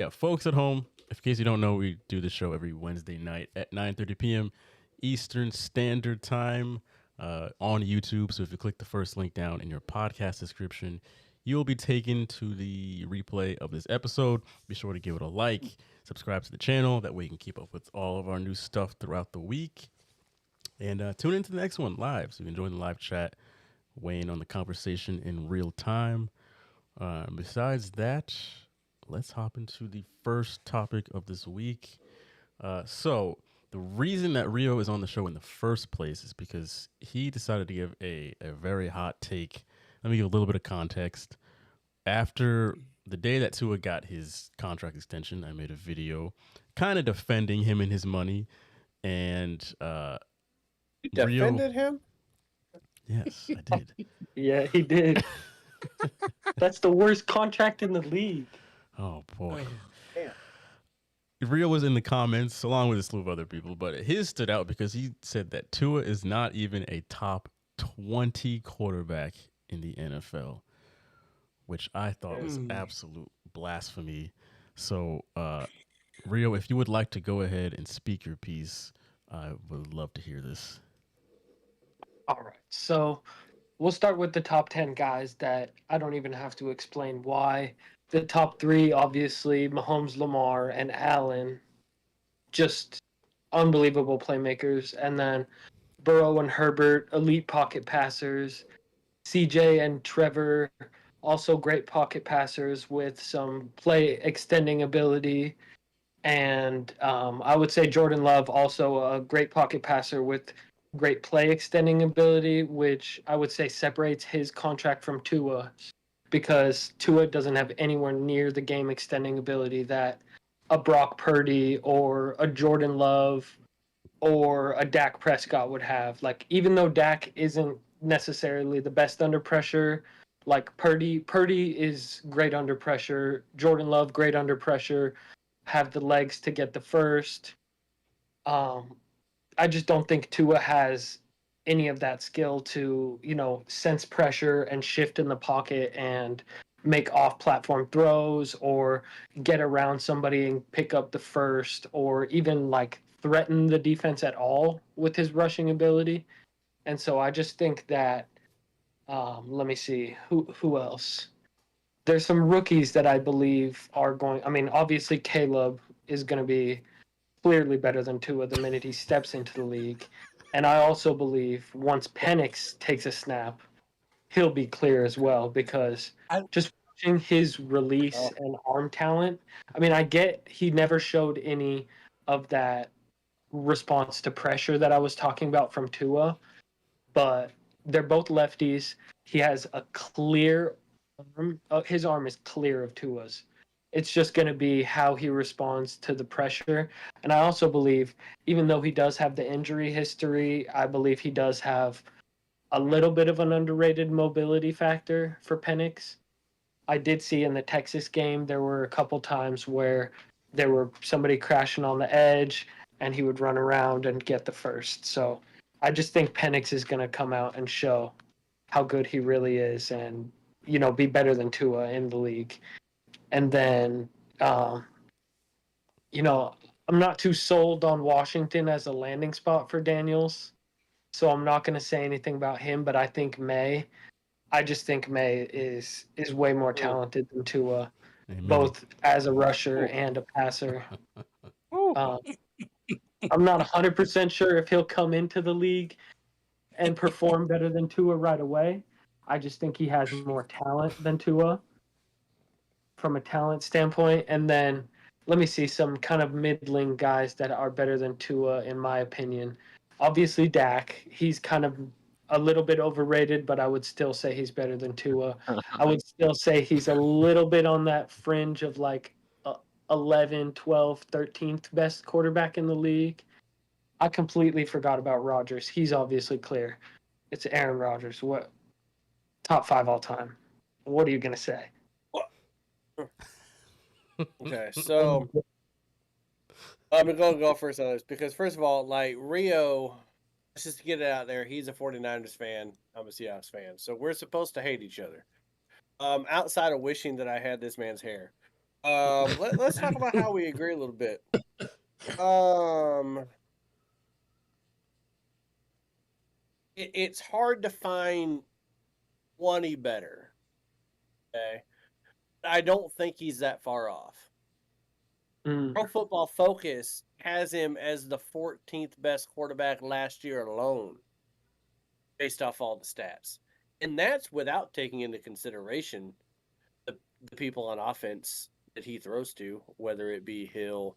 Yeah, folks at home, in case you don't know, we do the show every Wednesday night at 9:30 p.m. Eastern Standard Time on YouTube. So if you click the first link down in your podcast description, you'll be taken to the replay of this episode. Be sure to give it a like, subscribe to the channel. That way you can keep up with all of our new stuff throughout the week. And tune into the next one live so you can join the live chat, weigh in on the conversation in real time. Besides that, let's hop into the first topic of this week. So, the reason that Rio is on the show in the first place is because he decided to give a very hot take. Let me give a little bit of context. After the day that Tua got his contract extension, I made a video kind of defending him and his money. And You Rio, defended him? yes, I did. Yeah, he did. That's the worst contract in the league. Oh, boy. Damn. Rio was in the comments along with a slew of other people, but his stood out because he said that Tua is not even a top 20 quarterback in the NFL, which I thought was absolute blasphemy. So, Rio, if you would like to go ahead and speak your piece, I would love to hear this. All right. So we'll start with the top 10 guys that I don't even have to explain why. The top three, obviously, Mahomes, Lamar, and Allen, just unbelievable playmakers. And then Burrow and Herbert, elite pocket passers. CJ and Trevor, also great pocket passers with some play extending ability. And I would say Jordan Love, also a great pocket passer with great play extending ability, which I would say separates his contract from Tua, because Tua doesn't have anywhere near the game extending ability that a Brock Purdy or a Jordan Love or a Dak Prescott would have. Like, even though Dak isn't necessarily the best under pressure, like Purdy is great under pressure. Jordan Love, great under pressure, have the legs to get the first. I just don't think Tua has any of that skill to, sense pressure and shift in the pocket and make off-platform throws or get around somebody and pick up the first, or even like threaten the defense at all with his rushing ability. And so I just think that let me see who else. There's some rookies that I believe are going. I mean, obviously Caleb is going to be clearly better than Tua the minute he steps into the league. And I also believe once Penix takes a snap, he'll be clear as well, because just watching his release and arm talent, I mean, I get he never showed any of that response to pressure that I was talking about from Tua, but they're both lefties. He has a clear arm. His arm is clear of Tua's. It's just going to be how he responds to the pressure. And I also believe, even though he does have the injury history, I believe he does have a little bit of an underrated mobility factor for Penix. I did see in the Texas game, there were a couple times where there were somebody crashing on the edge and he would run around and get the first. So I just think Penix is going to come out and show how good he really is and, be better than Tua in the league. And then, I'm not too sold on Washington as a landing spot for Daniels, so I'm not going to say anything about him. But I just think May is way more talented than Tua, both as a rusher and a passer. I'm not 100% sure if he'll come into the league and perform better than Tua right away. I just think he has more talent than Tua from a talent standpoint. And then let me see some kind of middling guys that are better than Tua, in my opinion. Obviously, Dak, he's kind of a little bit overrated, but I would still say he's better than Tua. I would still say he's a little bit on that fringe of like 11, 12, 13th best quarterback in the league. I completely forgot about Rodgers. He's obviously clear. It's Aaron Rodgers. What? Top 5 all time. What are you going to say? Okay, so I'm gonna go first on this because first of all, like Rio, just to get it out there, he's a 49ers fan. I'm a Seahawks fan, so we're supposed to hate each other. Outside of wishing that I had this man's hair, Let's talk about how we agree a little bit. It's hard to find 20 better. Okay, I don't think he's that far off. Pro Football Focus has him as the 14th best quarterback last year alone, based off all the stats, and that's without taking into consideration the people on offense that he throws to, whether it be Hill,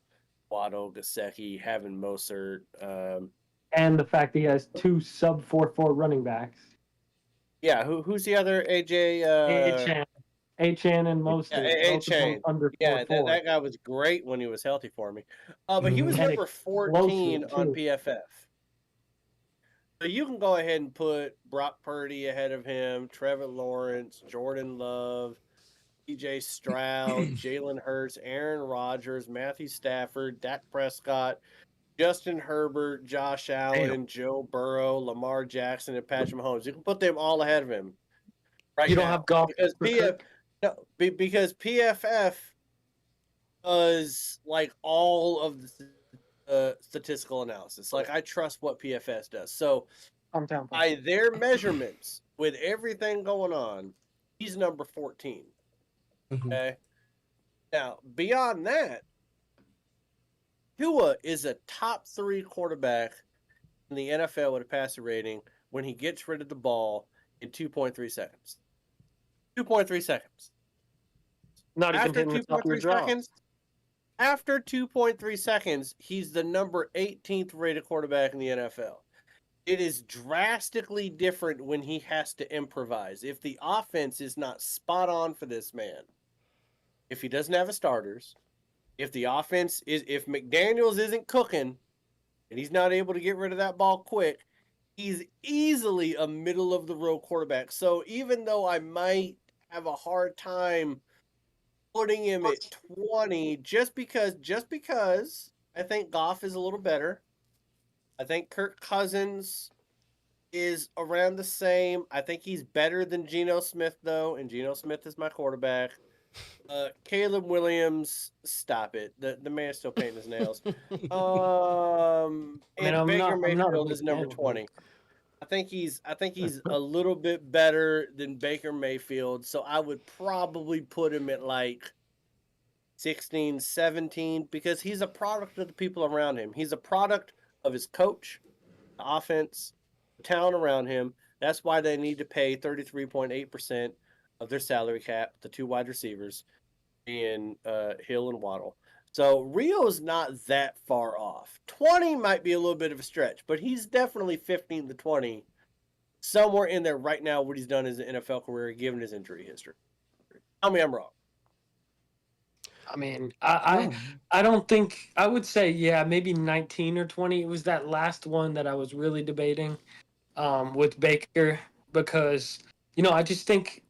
Waddle, Gesicki, having Mostert, and the fact that he has 2 sub 4.4 running backs. Yeah, who's the other AJ? Achan and Mostert. Achan. Under 4.4. Yeah, that guy was great when he was healthy for me. But he was number 14 on PFF. So you can go ahead and put Brock Purdy ahead of him, Trevor Lawrence, Jordan Love, DJ Stroud, Jalen Hurts, Aaron Rodgers, Matthew Stafford, Dak Prescott, Justin Herbert, Josh Allen, Joe Burrow, Lamar Jackson, and Patrick Mahomes. You can put them all ahead of him. Right you now. don't have golf because PFF does like all of the statistical analysis. Like I trust what PFS does. So by their measurements, with everything going on, he's number 14. Okay. Now beyond that, Tua is a top 3 quarterback in the NFL with a passer rating when he gets rid of the ball in 2.3 seconds. 2.3 seconds. Not even hitting the top of your jaw. After 2.3 seconds, he's the number 18th rated quarterback in the NFL. It is drastically different when he has to improvise. If the offense is not spot on for this man, if he doesn't have a starters, if McDaniels isn't cooking and he's not able to get rid of that ball quick, he's easily a middle of the road quarterback. So even though I might have a hard time putting him at 20 just because I think Goff is a little better. I think Kirk Cousins is around the same. I think he's better than Geno Smith, though, and Geno Smith is my quarterback. Caleb Williams, stop it. The man's still painting his nails. And Baker Mayfield is number 20. I think he's a little bit better than Baker Mayfield, so I would probably put him at like 16, 17, because he's a product of the people around him. He's a product of his coach, the offense, the talent around him. That's why they need to pay 33.8% of their salary cap, the 2 wide receivers, in Hill and Waddle. So Rio's not that far off. 20 might be a little bit of a stretch, but he's definitely 15 to 20, somewhere in there right now what he's done in his NFL career, given his injury history. Tell me I'm wrong. I mean, I don't think I would say maybe 19 or 20. It was that last one that I was really debating with Baker because I just think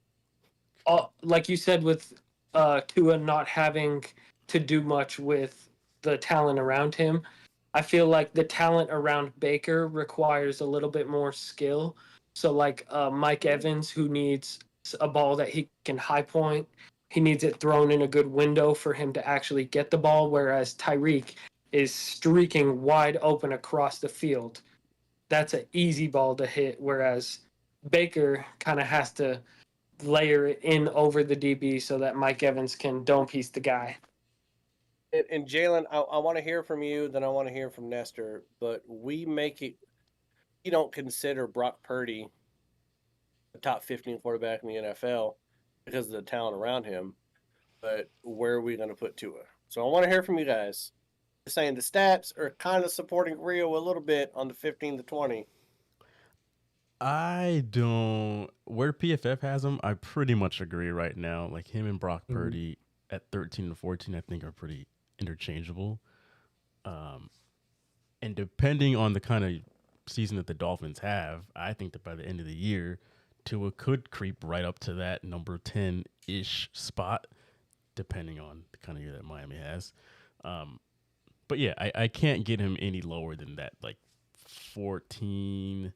like you said with Tua not having to do much with the talent around him, I feel like the talent around Baker requires a little bit more skill. So like Mike Evans, who needs a ball that he can high point, he needs it thrown in a good window for him to actually get the ball, whereas Tyreek is streaking wide open across the field. That's an easy ball to hit, whereas Baker kind of has to layer it in over the DB so that Mike Evans can dome piece the guy. And Jalen, I want to hear from you, then I want to hear from Nestor, but we don't consider Brock Purdy a top 15 quarterback in the NFL because of the talent around him, but where are we going to put Tua? So I want to hear from you guys. You're saying the stats are kind of supporting Rio a little bit on the 15 to 20. I don't. Where PFF has him, I pretty much agree right now. Like him and Brock Purdy at 13 and 14, I think are pretty interchangeable. And depending on the kind of season that the Dolphins have, I think that by the end of the year, Tua could creep right up to that number 10-ish spot, depending on the kind of year that Miami has. But yeah, I can't get him any lower than that, like 14,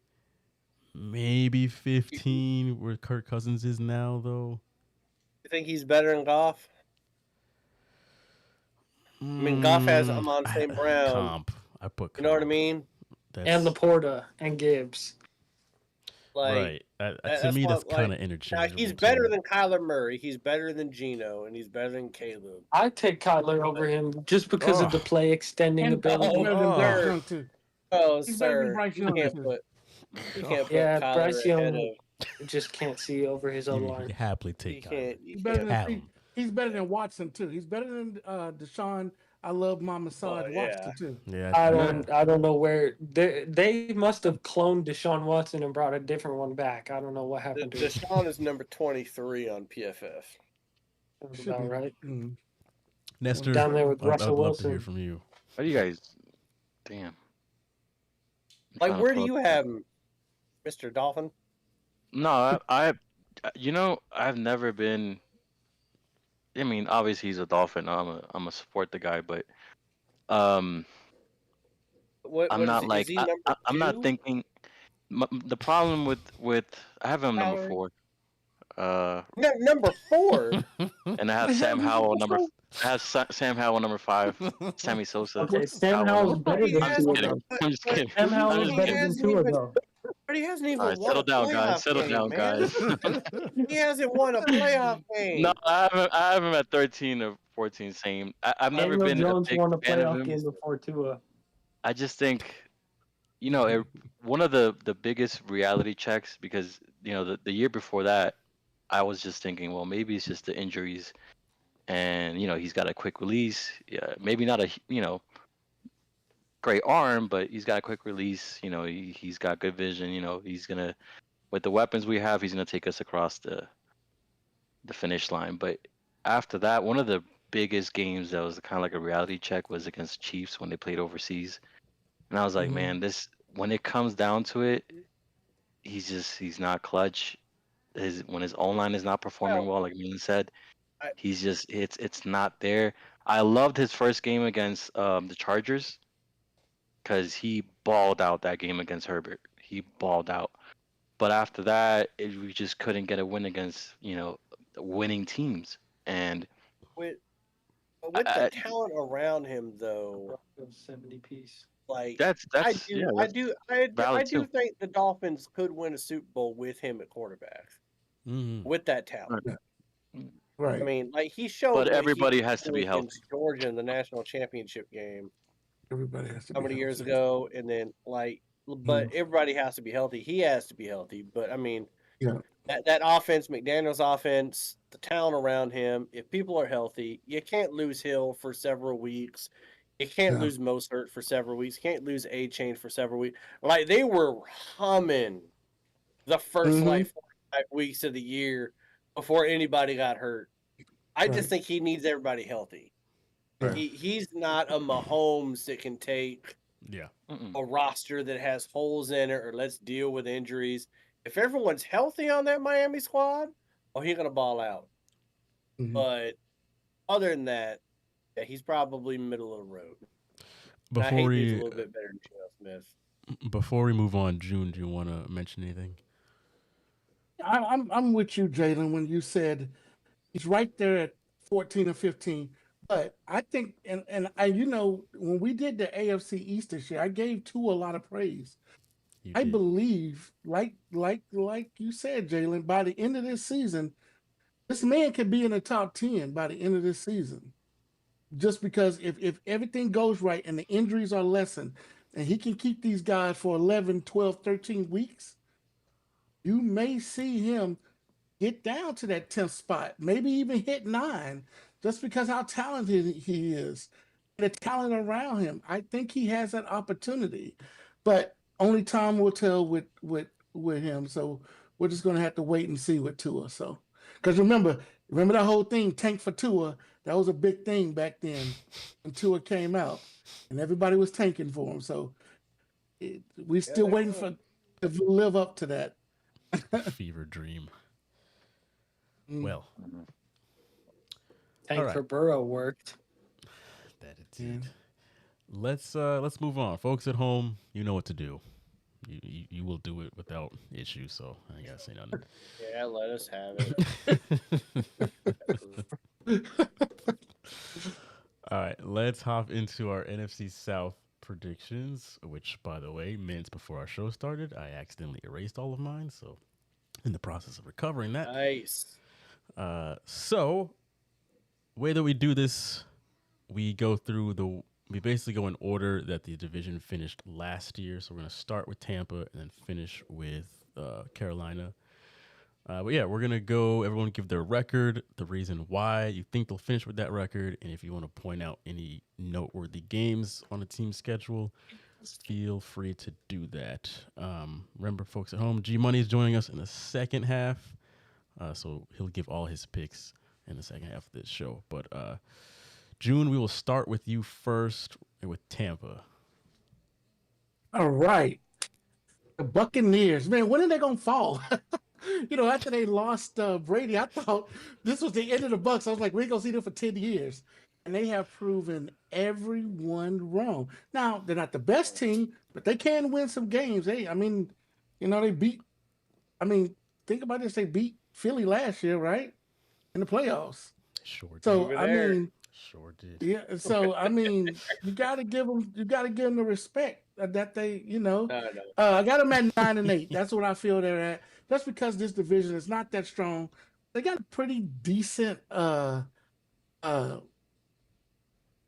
maybe 15, where Kirk Cousins is now, though. You think he's better in Goff? I mean, Goff has Amon St. Brown. Comp. I put comp. You know what I mean? And Laporta and Gibbs. Right. To me, that's kind of interchangeable. Now, he's better than Kyler Murray. He's better than Geno, and he's better than Caleb. I take Kyler over him just because of the play extending ability. Oh, sir. You can't put Kyler Bryce Young ahead of... just can't see over his own line. You happily take Kyler. He's better than Watson too. He's better than Deshaun. I love my massage Watson too. Yeah, I don't know where they must have cloned Deshaun Watson and brought a different one back. I don't know what happened to Deshaun is number 23 on PFF. That's about right. Nestor, down there with Russell I'd love Wilson. to hear from you. What do you guys? Damn. Like, where do you have him, Mr. Dolphin? No, I've never been. I mean, obviously he's a Dolphin. I'm a support the guy, but I'm not like I'm not thinking. The problem with I have him number 4. Number 4. And I have Sam Howell number. I have Sam Howell number 5. Sammy Sosa. Okay, Sam Howell's better than Tua. I'm just kidding. Sam Howell's better than Tua, though. But he hasn't even won settle down, guys. Settle down, guys. He hasn't won a playoff game. No, I have him at 13 or 14. Same. I've never been a big won a fan of playoff him. game before Tua. I just think, one of the biggest reality checks, because the year before that, I was just thinking, well, maybe it's just the injuries, and he's got a quick release. Yeah, maybe not a great arm, but he's got a quick release. He's got good vision. He's gonna, with the weapons we have, he's gonna take us across the finish line. But after that, one of the biggest games that was kind of like a reality check was against Chiefs when they played overseas, and I was like, man, when it comes down to it, he's not clutch. When his own line is not performing well, like Milan said, he's just it's not there. I loved his first game against the Chargers, because he balled out that game against Herbert. He balled out. But after that, we just couldn't get a win against, winning teams. And with the talent around him, though, 70 piece. Like I do think the Dolphins could win a Super Bowl with him at quarterback. With that talent. Right. I mean, like, he showed. But everybody has to be healthy. Georgia in the national championship game. Everybody has to be how many healthy. years ago, and then but everybody has to be healthy. He has to be healthy. But I mean, that offense, McDaniel's offense, the talent around him. If people are healthy, you can't lose Hill for several weeks. You can't lose Mostert for several weeks. You can't lose A-Chain for several weeks. Like, they were humming the first 4 weeks of the year before anybody got hurt. I just think he needs everybody healthy. Right. He's not a Mahomes that can take a roster that has holes in it, or let's deal with injuries. If everyone's healthy on that Miami squad, he's going to ball out. But other than that, he's probably middle of the road. I hate he's a little bit better than Geno Smith. Before we move on, June, do you want to mention anything? I'm with you, Jalen, when you said he's right there at 14 or 15. But I think, and when we did the AFC East this year, I gave Tua a lot of praise. I believe, like you said, Jalen, by the end of this season, this man could be in the top 10 by the end of this season. Just because if everything goes right and the injuries are lessened, and he can keep these guys for 11, 12, 13 weeks, you may see him get down to that 10th spot, maybe even hit 9, just because how talented he is, the talent around him. I think he has that opportunity, but only time will tell with him. So we're just going to have to wait and see with Tua. So, because remember that whole thing, tank for Tua, that was a big thing back then when Tua came out, and everybody was tanking for him. So we're still waiting for to live up to that. Fever dream. Well, tank for Burrow worked. That it did. Let's move on, folks at home. You know what to do. You will do it without issue. So I gotta say nothing. Yeah, let us have it. right, let's hop into our NFC South predictions, which, by the way, minutes before our show started, I accidentally erased all of mine. So, in the process of recovering that. Nice. So, way that we do this, we go through we basically go in order that the division finished last year. So, we're going to start with Tampa and then finish with Carolina. But yeah, we're gonna go. Everyone give their record, the reason why you think they'll finish with that record, and if you want to point out any noteworthy games on the team schedule, feel free to do that. Remember, folks at home, G Money is joining us in the second half, so he'll give all his picks in the second half of this show. But June, we will start with you first with Tampa. All right. The Buccaneers, man, when are they gonna fall? After they lost Brady, I thought this was the end of the Bucs. I was like, we're gonna see them for 10 years, and they have proven everyone wrong. Now they're not the best team, but they can win some games. They beat. I mean, think about this: they beat Philly last year, right, in the playoffs. Sure did. So Over I there. mean, Sure did. yeah. So I mean, you gotta give them the respect that they, No. I got them at 9-8. That's what I feel they're at. That's because this division is not that strong. They got a pretty decent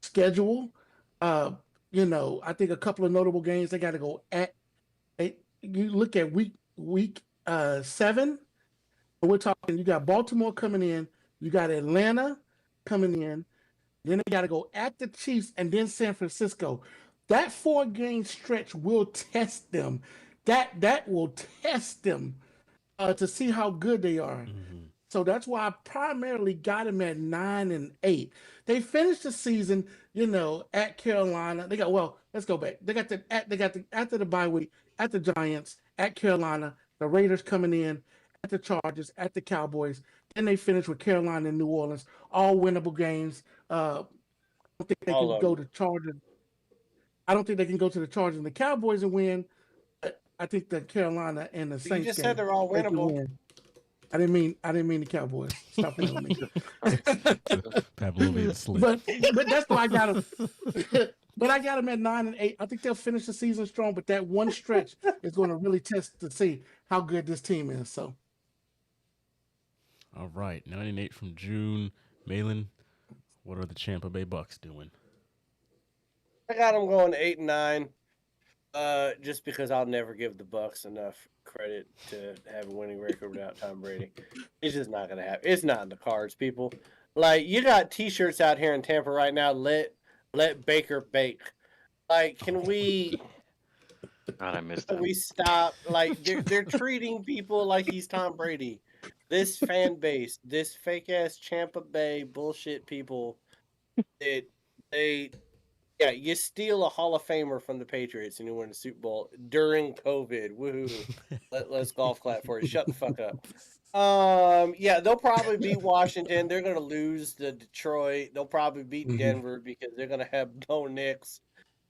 schedule. I think a couple of notable games they got to go at. You look at week 7. We're talking. You got Baltimore coming in. You got Atlanta coming in. Then they got to go at the Chiefs and then San Francisco. That 4-game stretch will test them. That will test them to see how good they are. Mm-hmm. So that's why I primarily got them at 9-8. They finished the season, at Carolina. Let's go back. They got after the bye week at the Giants, at Carolina, the Raiders coming in, at the Chargers, at the Cowboys. Then they finished with Carolina and New Orleans, all winnable games. I don't think they can go to Chargers. I don't think they can go to the Chargers and the Cowboys and win. I think the Carolina and the Saints. You just said they're all winnable. I didn't mean the Cowboys. Stop playing with me. Pavlovian slip. But that's why I got them. But I got them at 9-8. I think they'll finish the season strong. But that one stretch is going to really test to see how good this team is. So. All right, 9-8 from June. Malin, what are the Tampa Bay Bucks doing? I got them going 8-9. Just because I'll never give the Bucks enough credit to have a winning record without Tom Brady. It's just not gonna happen. It's not in the cards, people. Like, you got T-shirts out here in Tampa right now. Let Baker bake. Like, can we? God, I missed Can that. we stop? Like, they're treating people like he's Tom Brady. This fan base, this fake ass Tampa Bay bullshit people, yeah, you steal a Hall of Famer from the Patriots and you win a Super Bowl during COVID. Woohoo! Let's golf clap for it. Shut the fuck up. Yeah, they'll probably beat Washington. They're gonna lose to Detroit. They'll probably beat Denver because they're gonna have no Knicks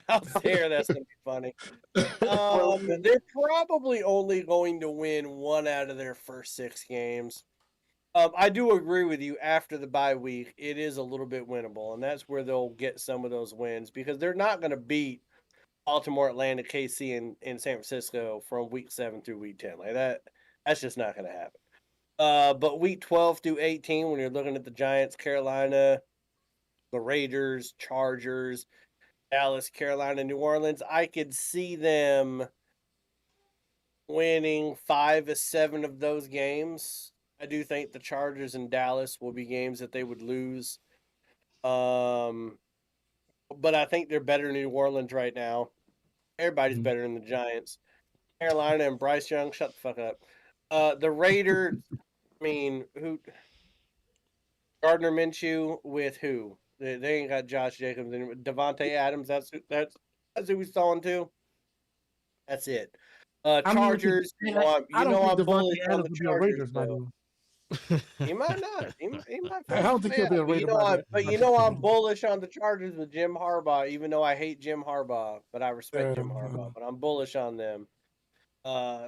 out there. That's gonna be funny. They're probably only going to win 1 out of their first 6 games. I do agree with you. After the bye week, it is a little bit winnable, and that's where they'll get some of those wins because they're not going to beat Baltimore, Atlanta, KC, and San Francisco from week 7 through week 10. Like that, that's just not going to happen. But week 12 through 18, when you're looking at the Giants, Carolina, the Raiders, Chargers, Dallas, Carolina, New Orleans, I could see them winning 5 of 7 of those games. I do think the Chargers and Dallas will be games that they would lose. But I think they're better than New Orleans right now. Everybody's better than the Giants. Carolina and Bryce Young, shut the fuck up. The Raiders, I mean, who? Gardner Minshew with who? They ain't got Josh Jacobs and Devontae Adams. That's who we saw in too. That's it. Chargers. I don't think I'm bullish Devontae on Adams the will be a Chargers. Raiders by the way. He might not. He might. I don't think he'll be a Raider. But I'm bullish on the Chargers with Jim Harbaugh, even though I hate Jim Harbaugh, but I respect Jim Harbaugh. But I'm bullish on them.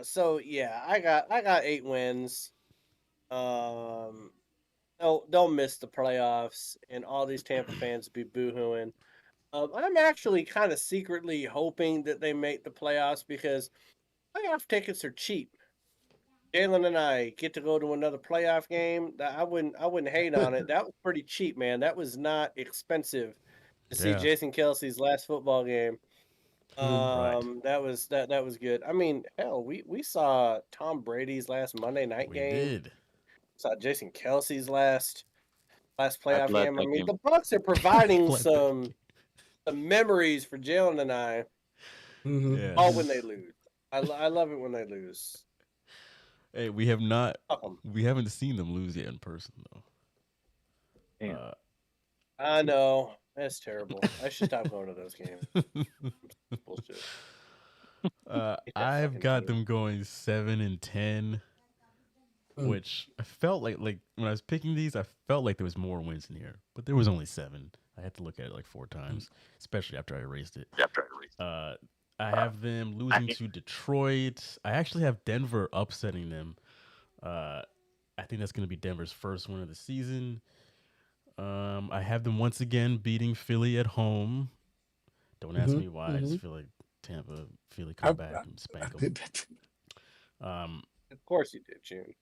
So yeah, I got 8 wins. they'll miss the playoffs, and all these Tampa fans be boohooing. I'm actually kind of secretly hoping that they make the playoffs because playoff tickets are cheap. Jalen and I get to go to another playoff game. I wouldn't hate on it. That was pretty cheap, man. That was not expensive to see Yeah. Jason Kelsey's last football game. Right. That was good. I mean, hell, we saw Tom Brady's last Monday night We game. did. Saw Jason Kelsey's last I playoff bled game. I that mean, game. the Bucks are providing Bled that some memories for Jalen and I. Mhm. Yes. All when they lose. I love it when they lose. Hey, we have not. Fuck 'em. We haven't seen them lose yet in person though. Damn. I know. That's terrible. I should stop going to those games. Bullshit. Hate that I've fucking got team. them going 7-10, Mm. which I felt like when I was picking these, I felt like there was more wins in here, but there was only 7. I had to look at it like 4 times, especially after I erased it. I have them losing to Detroit. I actually have Denver upsetting them. I think that's going to be Denver's first win of the season. I have them once again beating Philly at home. Don't ask me why. I just feel like Philly come back and spank them. did that. Of course you did, June.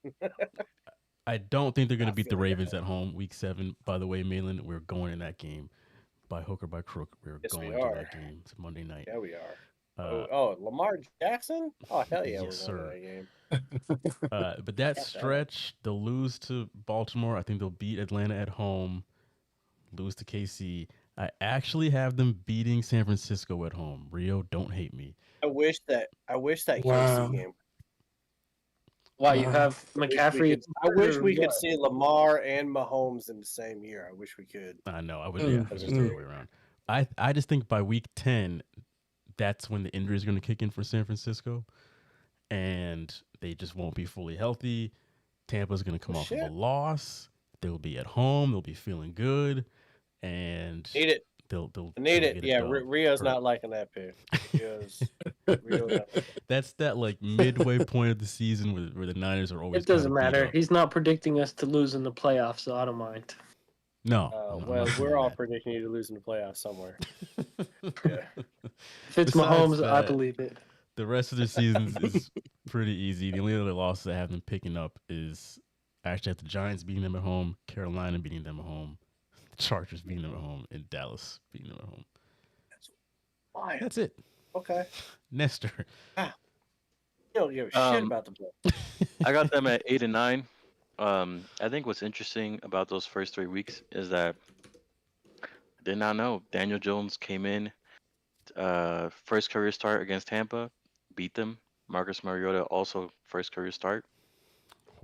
I don't think they're going to I beat the feel like Ravens at home week 7. By the way, Malin, we're going in that game. By hook or by crook, we're Yes, we going to are. that game. It's Monday night. Yeah, we are. Uh, Lamar Jackson? Oh, hell yeah, Yes, we're going sir. to that game. but that stretch, they'll lose to Baltimore. I think they'll beat Atlanta at home, lose to KC. I actually have them beating San Francisco at home. Rio, don't hate me. I wish that Wow. KC game. Why you Wow. have McCaffrey? I wish or we could what? see Lamar and Mahomes in the same year. I wish we could. I know. I would. Mm, Yeah, it's just the other mm. way around. I just think by week 10, that's when the injury is going to kick in for San Francisco, and they just won't be fully healthy. Tampa's going to come off of a shit. loss. They'll be at home. They'll be feeling good, and Need it. they'll Need get it. Yeah, done. Rio's Or- not liking that pick. Rio's not. That's that like midway point of the season where the Niners are always. It doesn't kinda beat matter. up. He's not predicting us to lose in the playoffs, so I don't mind. No. I'm Well, not we're doing all that. predicting you to lose in the playoffs somewhere. Yeah. If it's Besides Mahomes, I that- believe it. The rest of the season is pretty easy. The only other losses I have them picking up is I actually have the Giants beating them at home, Carolina beating them at home, the Chargers beating them at home, and Dallas beating them at home. Why? That's it. Okay. Nestor. You don't give a shit Um, about the book. I got them at 8 and 9. I think what's interesting about those first 3 weeks is that I did not know Daniel Jones came in, first career start against Tampa, beat them. Marcus Mariota also first career start.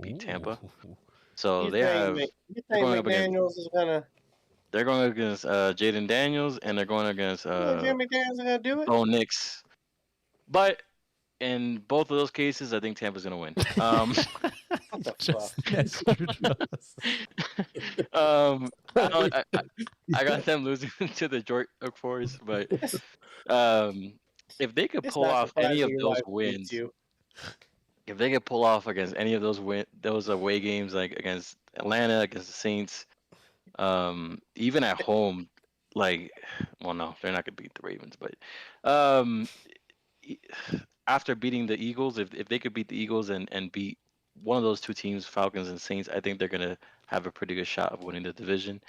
Beat Tampa. Ooh. So You they have think going up against- McDaniels is gonna? they're going against Jaden Daniels and they're going against You think Jim McDaniels is gonna do it? Bo Nix. But in both of those cases, I think Tampa's gonna win. What the Just fuck? Nestor does. I got them losing to the Detroit Force, but if they could It's pull not off any of surprising your those wife beats wins, you. if they could pull off against any of those away games, like against Atlanta, against the Saints, even at home, like, well, no, they're not gonna beat the Ravens, but after beating the Eagles, if they could beat the Eagles and beat one of those two teams, Falcons and Saints, I think they're gonna have a pretty good shot of winning the division.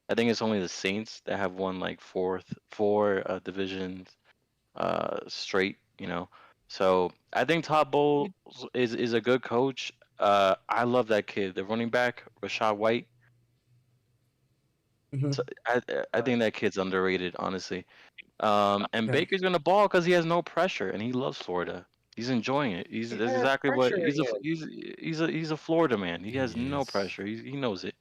I think it's only the Saints that have won like four divisions straight, you know. So I think Todd Bowles is a good coach. I love that kid, the running back, Rashad White. Mhm. So I think that kid's underrated, honestly. And Yeah. Baker's gonna ball because he has no pressure and he loves Florida. He's enjoying it. That's has exactly what pressure he's a Florida man. He has no Yes. pressure. He knows it.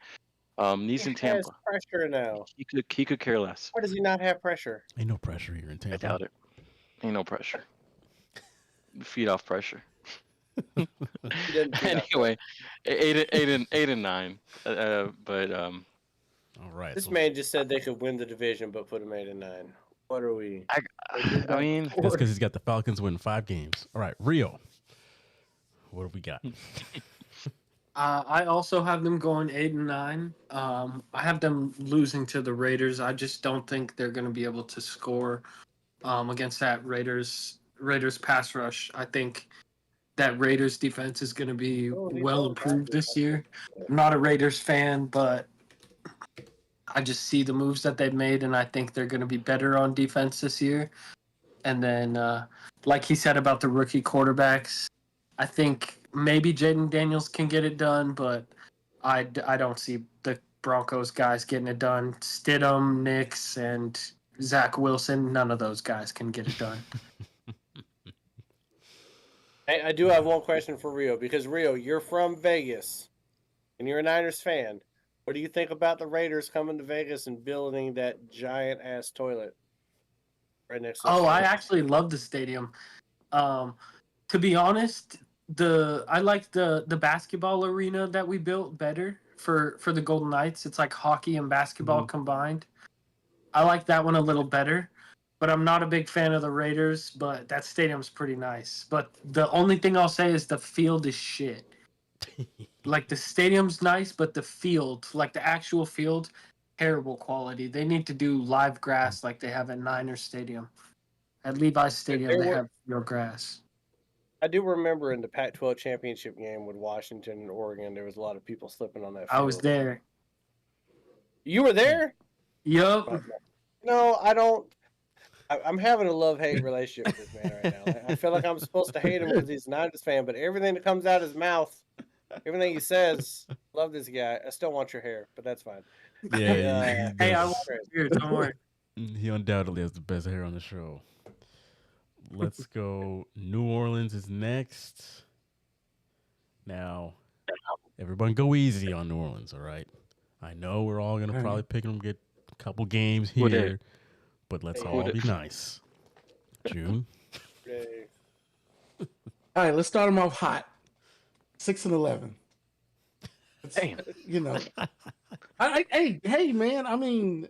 He's in He has Tampa. pressure now. He could care less. Why does he not have pressure? Ain't no pressure here in Tampa. I doubt it. Ain't no pressure. Feed off pressure. He doesn't feed off Anyway, 8 and 9. All right. This so man just said they could win the division, but put him 8-9. What are we? I mean, that's because he's got the Falcons winning 5 games. All right, Rio. What do we got? I also have them going 8-9. I have them losing to the Raiders. I just don't think they're going to be able to score against that Raiders pass rush. I think that Raiders defense is going to be well improved this year. I'm not a Raiders fan, but I just see the moves that they've made, and I think they're going to be better on defense this year. And then, like he said about the rookie quarterbacks, I think maybe Jaden Daniels can get it done, but I don't see the Broncos guys getting it done. Stidham, Nix, and Zach Wilson, none of those guys can get it done. Hey, I do have one question for Rio, because Rio, you're from Vegas and you're a Niners fan. What do you think about the Raiders coming to Vegas and building that giant ass toilet right next to the Oh, I stadium? actually love the stadium. To be honest, I like the basketball arena that we built better for the Golden Knights. It's like hockey and basketball combined. I like that one a little better, but I'm not a big fan of the Raiders, but that stadium's pretty nice. But the only thing I'll say is the field is shit. Like the stadium's nice, but the field, like the actual field, terrible quality. They need to do live grass like they have at Niners Stadium. At Levi's Stadium, they have real grass. I do remember in the Pac-12 championship game with Washington and Oregon, there was a lot of people slipping on that field. I was there. You were there? Yup. No, I don't. I'm having a love-hate relationship with this man right now. I feel like I'm supposed to hate him because he's a Niners fan, but everything that comes out of his mouth, everything he says, love this guy. I still want your hair, but that's fine. Yeah. Hey, I want your beard. Don't worry. He undoubtedly has the best hair on the show. Let's go. New Orleans is next. Now, everyone go easy on New Orleans, all right? I know we're all going to probably pick them, get a couple games here, but let's all be nice. June? Okay. All right, let's start them off hot. 6-11. Damn. You know, hey, man. I mean,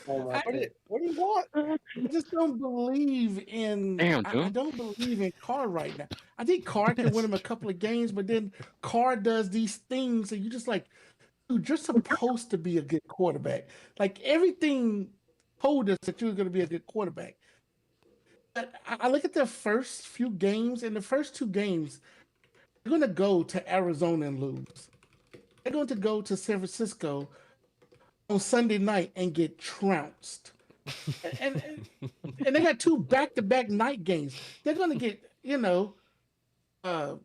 What do you want? I just don't believe in. Damn, I don't believe in Carr right now. I think Carr can win him a couple of games, but then Carr does these things, and you just like, dude, you're supposed to be a good quarterback. Like everything told us that you were going to be a good quarterback. But I look at their first few games, and the first two games, they're going to go to Arizona and lose. They're going to go to San Francisco on Sunday night and get trounced. and they got two back-to-back night games. They're going to get, oh,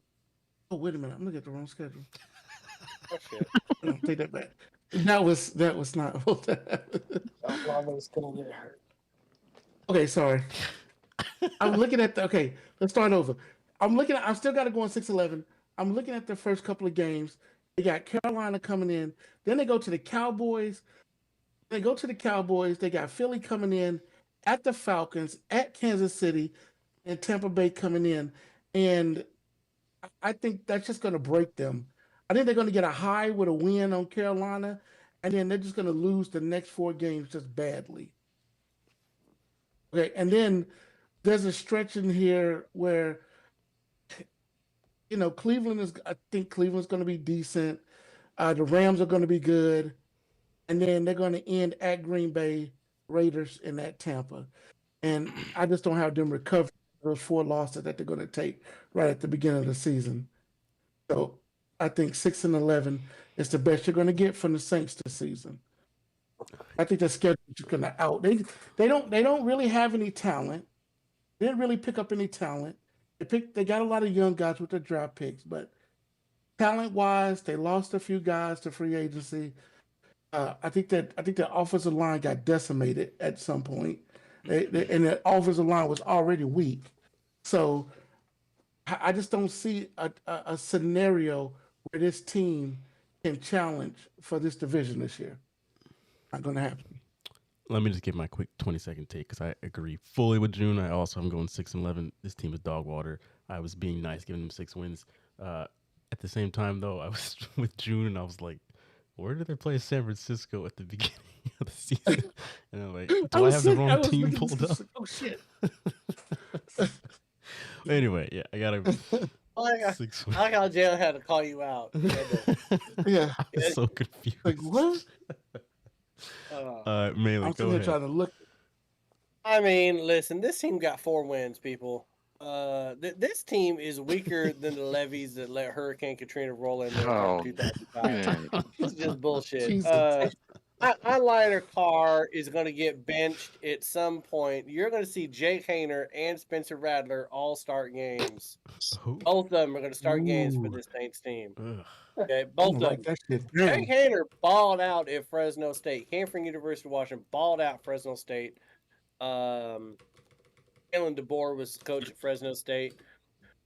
wait a minute. I'm looking at the wrong schedule. Oh, shit. No, take that back. That was not. Lava's gonna get hurt. Okay, sorry. I'm looking at okay, let's start over. I've still got to go on 6-11. I'm looking at the first couple of games. They got Carolina coming in. Then they go to the Cowboys. They got Philly coming in, at the Falcons, at Kansas City, and Tampa Bay coming in. And I think that's just going to break them. I think they're going to get a high with a win on Carolina, and then they're just going to lose the next 4 games just badly. Okay, and then there's a stretch in here where, I think Cleveland's going to be decent. The Rams are going to be good. And then they're going to end at Green Bay, Raiders, and at Tampa. And I just don't have them recover those 4 losses that they're going to take right at the beginning of the season. So I think 6-11 is the best you're going to get from the Saints this season. I think the schedule is going to out. They don't really have any talent. They didn't really pick up any talent. They got a lot of young guys with their draft picks, but talent-wise, they lost a few guys to free agency. I think the offensive line got decimated at some point, and the offensive line was already weak. So I just don't see a scenario where this team can challenge for this division this year. Not going to happen. Let me just give my quick 20-second take because I agree fully with June. I also am going 6-11. This team is dog water. I was being nice, giving them 6 wins. At the same time, though, I was with June and I was like, where did they play San Francisco at the beginning of the season? And I'm like, do I have the wrong team pulled up? Oh, shit. Anyway, yeah, I got to. I like how Jalen had to call you out. Yeah. I'm so confused. Like what? Melee, I'm go sitting here ahead. trying to look. I mean, listen, this team got 4 wins, people. This team is weaker than the levees that let Hurricane Katrina roll in there Oh, in 2005. man. It's just bullshit. Jesus. Eyeliner Carr is going to get benched at some point. You're going to see Jake Hayner and Spencer Rattler all start games. Who? Both of them are going to start games for Ooh. this Saints team. Ugh. Okay, I'm both gonna of write them. that shit Jake down. Hayner balled out at Fresno State. Came from University of Washington, balled out at Fresno State. Kalen DeBoer was the coach at Fresno State.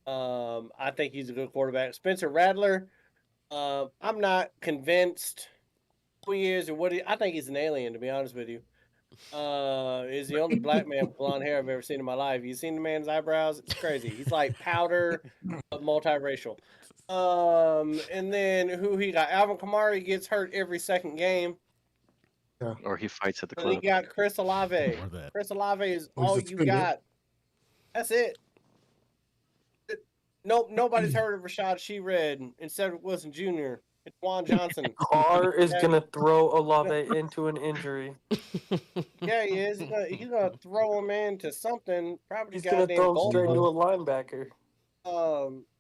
I think he's a good quarterback. Spencer Rattler, I'm not convinced who he is or what he. I think he's an alien, to be honest with you. Is the only black man with blonde hair I've ever seen in my life. You seen the man's eyebrows? It's crazy. He's like powder, but multiracial. And then who he got? Alvin Kamara gets hurt every second game. Or he fights at the And he club. got Chris Olave. More of that. Chris Olave is Oh, he's all you suspended. got. That's it. Nobody's heard of Rashad Shered and Cedric Wilson Jr. It's Juan Johnson. Carr is Yeah. gonna throw Olave into an injury. Yeah, he is. He's gonna throw him into something. Probably He's gonna goddamn throw him goal. straight into a linebacker.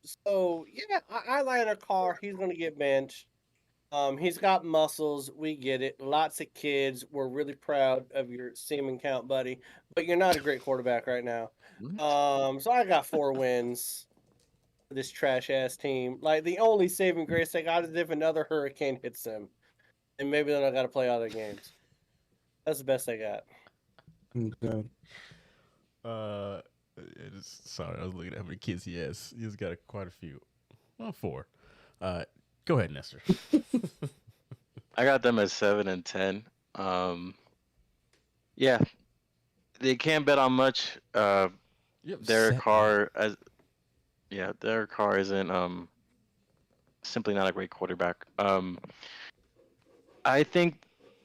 So yeah, eyeliner Carr, he's gonna get benched. He's got muscles. We get it. Lots of kids. We're really proud of your semen count, buddy. But you're not a great quarterback right now. So I got 4 wins for this trash ass team. Like the only saving grace they got is if another hurricane hits them, and maybe then I got to play other games. That's the best I got. Okay. Sorry, I was looking at how many kids he has. He's got quite a few. Well, 4. Go ahead, Nestor. I got them at 7 and 10. Yeah, they can't bet on much. Derek Carr Derek Carr isn't simply not a great quarterback. I think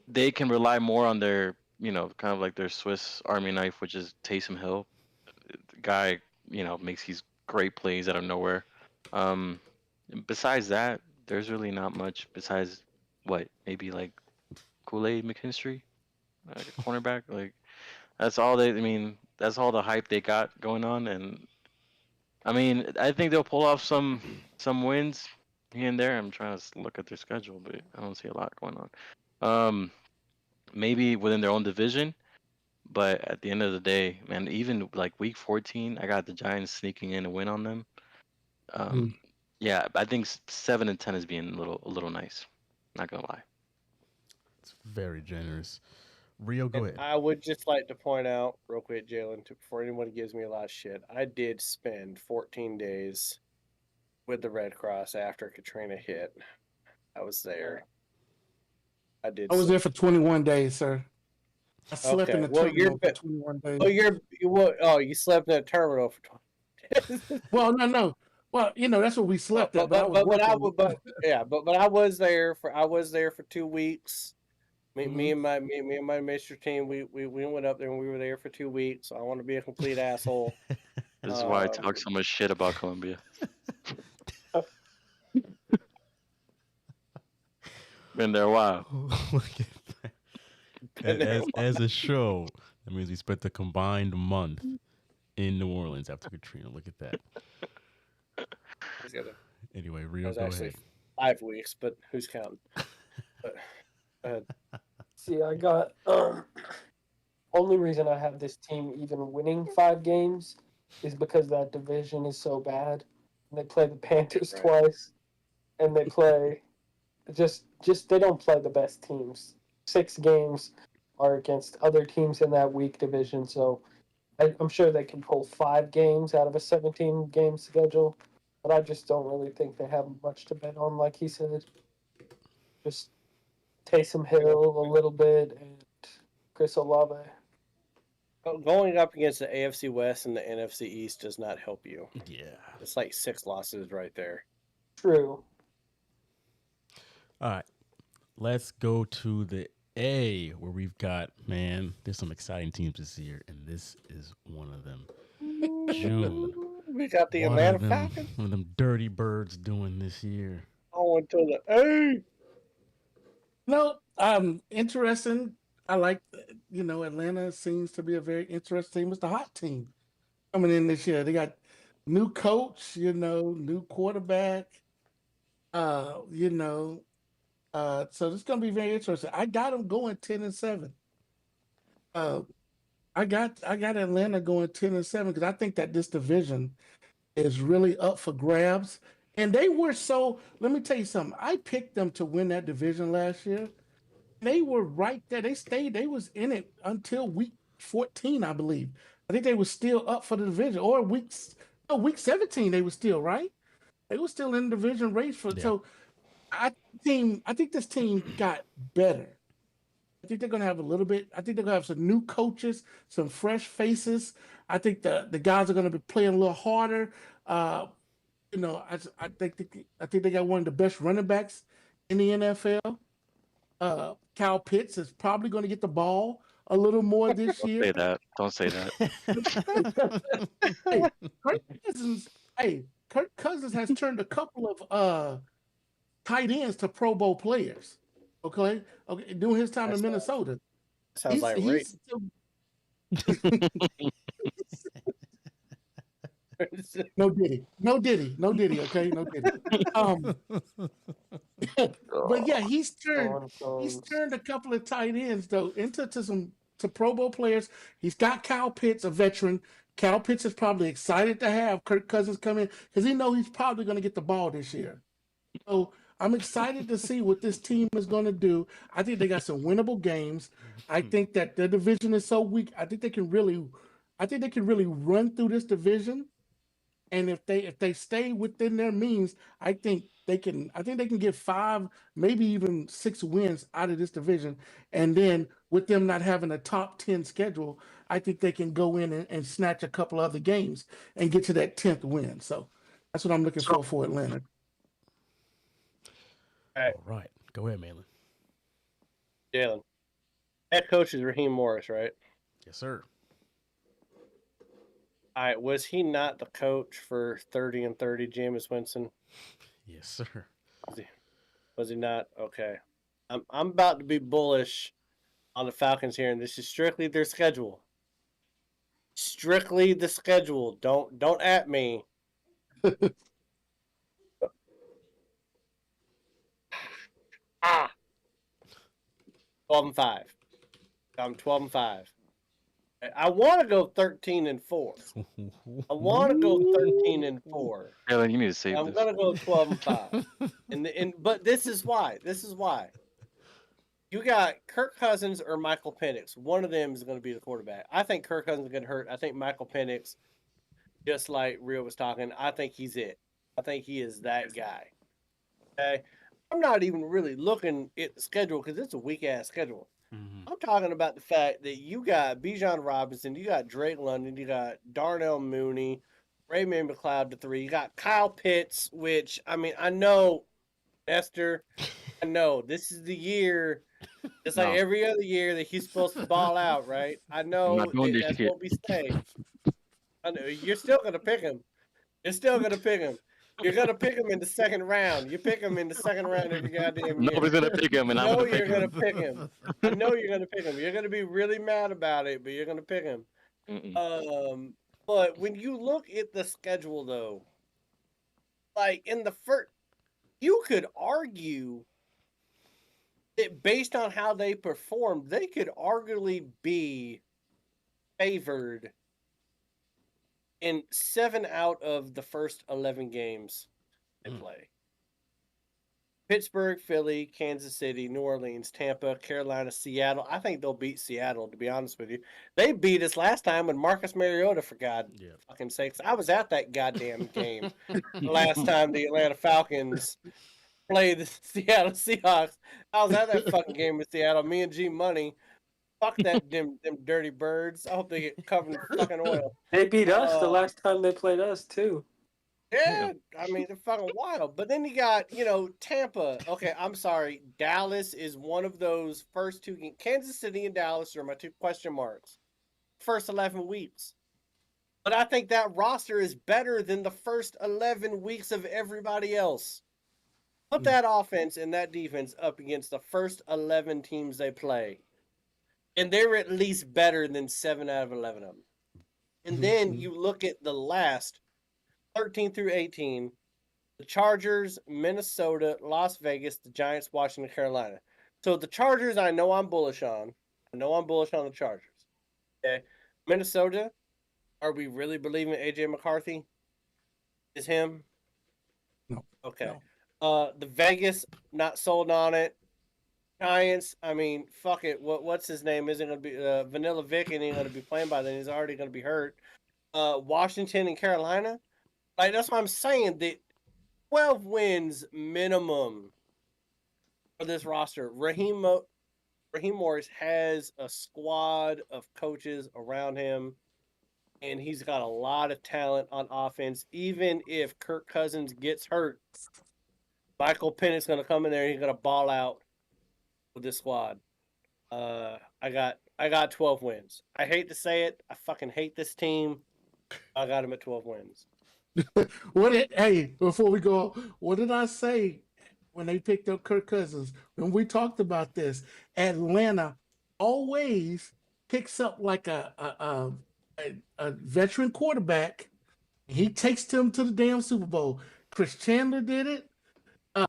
they can rely more on their, kind of like their Swiss Army knife, which is Taysom Hill. The guy, makes these great plays out of nowhere. Besides that, there's really not much besides maybe like Kool-Aid McKinstry, like a cornerback. Like that's all that's all the hype they got going on. And I mean, I think they'll pull off some wins here and there. I'm trying to look at their schedule, but I don't see a lot going on. Maybe within their own division, but at the end of the day, man, even like week 14, I got the Giants sneaking in a win on them. Yeah, I think 7 and 10 is being a little nice. Not gonna lie. It's very generous. Rio, go ahead. I would just like to point out real quick, Jalen, before anyone gives me a lot of shit, I did spend 14 days with the Red Cross after Katrina hit. I was there. I was there for 21 days, sir. I slept in the terminal for 21 days. You slept in a terminal for 20 days. Well, no. Well, that's what we slept at. But I was there for 2 weeks. Me and my Mr. team, we went up there and we were there for 2 weeks. So I want to be a complete asshole. This is why I talk so much shit about Colombia. Been there a while. Look at that. As a show, that means we spent a combined month in New Orleans after Katrina. Look at that. Anyway, Rio, go ahead. 5 weeks, but who's counting? But, See, I got only reason I have this team even winning 5 games is because that division is so bad. They play the Panthers twice, and they play just they don't play the best teams. 6 games are against other teams in that weak division, so I'm sure they can pull 5 games out of a 17-game schedule, but I just don't really think they have much to bet on, like he said. Just Taysom Hill a little bit and Chris Olave. Going up against the AFC West and the NFC East does not help you. Yeah. It's like 6 losses right there. True. All right. Let's go to the A, where we've got, there's some exciting teams this year, and this is one of them. June. We got the What Atlanta are them, Falcons what are them dirty birds doing this year? going to the A. No, interesting. I like, Atlanta seems to be a very interesting team. It's the hot team coming in this year. They got new coach, new quarterback. Uh, you know, so it's gonna be very interesting. I got them going 10-7. Uh, I got Atlanta going 10-7 because I think that this division is really up for grabs. And they were so. Let me tell you something. I picked them to win that division last year. They were right there. They stayed. They was in it until week 14, I believe. I think they were still up for the division, or week 17. They were still right. They were still in the division race for. Yeah. So I think this team got better. I think they're going to have a little bit. I think they're going to have some new coaches, some fresh faces. I think the guys are going to be playing a little harder. Uh, I think they got one of the best running backs in the NFL. Kyle Pitts is probably going to get the ball a little more this Don't year. say that. Don't say that. Hey, Kirk Cousins. Hey, Kirk Cousins has turned a couple of tight ends to Pro Bowl players. Okay, during his time in Minnesota, Sounds like rape. still... no diddy. Okay, no diddy. But yeah, he's turned a couple of tight ends though into to Pro Bowl players. He's got Kyle Pitts, a veteran. Kyle Pitts is probably excited to have Kirk Cousins come in because he knows he's probably going to get the ball this year. So I'm excited to see what this team is going to do. I think they got some winnable games. I think that their division is so weak. I think they can really run through this division. And if they stay within their means, I think they can get 5, maybe even 6 wins out of this division. And then with them not having a top 10 schedule, I think they can go in and snatch a couple other games and get to that 10th win. So that's what I'm looking for Atlanta. All right. Go ahead, Malin. Jalen. Head coach is Raheem Morris, right? Yes, sir. All right. Was he not the coach for 30-30, Jameis Winston? Yes, sir. Was he not? Okay. I'm about to be bullish on the Falcons here, and this is strictly their schedule. Strictly the schedule. Don't at me. 12-5. I'm 12-5. I want to go 13-4. I want to go 13-4. Helen, you need to save I'm this. gonna go 12-5. But this is why. You got Kirk Cousins or Michael Penix. One of them is going to be the quarterback. I think Kirk Cousins is going to hurt. I think Michael Penix, just like Rio was talking, I think he's it. I think he is that guy. Okay? I'm not even really looking at the schedule because it's a weak-ass schedule. Mm-hmm. I'm talking about the fact that you got Bijan Robinson, you got Drake London, you got Darnell Mooney, Raymond McLeod III, you got Kyle Pitts, which, I mean, I know, Esther, I know, this is the year, it's like every other year that he's supposed to ball out, right? I know that's what we say. I know, you're still going to pick him. You're going to pick him in the second round. You pick him in the second round every goddamn year. Nobody's going to pick him, and I'm going to pick him. You're going to pick him. I know you're going to pick him. You're going to be really mad about it, but you're going to pick him. But when you look at the schedule, though, like in the first, you could argue that based on how they performed, they could arguably be favored in 7 out of the first 11 games they play. Pittsburgh, Philly, Kansas City, New Orleans, Tampa, Carolina, Seattle. I think they'll beat Seattle, to be honest with you. They beat us last time with Marcus Mariota, for God's fucking sakes. I was at that goddamn game last time the Atlanta Falcons played the Seattle Seahawks. I was at that fucking game with Seattle. Me and G Money. Fuck them dirty birds. I hope they get covered in fucking oil. They beat us the last time they played us, too. Yeah, I mean, they're fucking wild. But then you got, Tampa. Okay, I'm sorry. Dallas is one of those first 2 games. Kansas City and Dallas are my 2 question marks. First 11 weeks. But I think that roster is better than the first 11 weeks of everybody else. Put that offense and that defense up against the first 11 teams they play. And they're at least better than 7 out of 11 of them. And then you look at the last 13 through 18, the Chargers, Minnesota, Las Vegas, the Giants, Washington, Carolina. So the Chargers, I know I'm bullish on. I know I'm bullish on the Chargers. Okay. Minnesota, are we really believing AJ McCarthy is him? No. Okay. No. The Vegas, not sold on it. Giants, I mean, fuck it. What's his name? Isn't going to be Vanilla Vic, and he's going to be playing by then. He's already going to be hurt. Washington and Carolina, like that's what I'm saying. That 12 wins minimum for this roster. Raheem Morris has a squad of coaches around him, and he's got a lot of talent on offense. Even if Kirk Cousins gets hurt, Michael Penix's going to come in there and he's going to ball out with this squad. I got 12 wins. I hate to say it. I fucking hate this team. I got him at 12 wins. Hey, before we go, what did I say when they picked up Kirk Cousins? When we talked about this, Atlanta always picks up like a veteran quarterback. He takes them to the damn Super Bowl. Chris Chandler did it.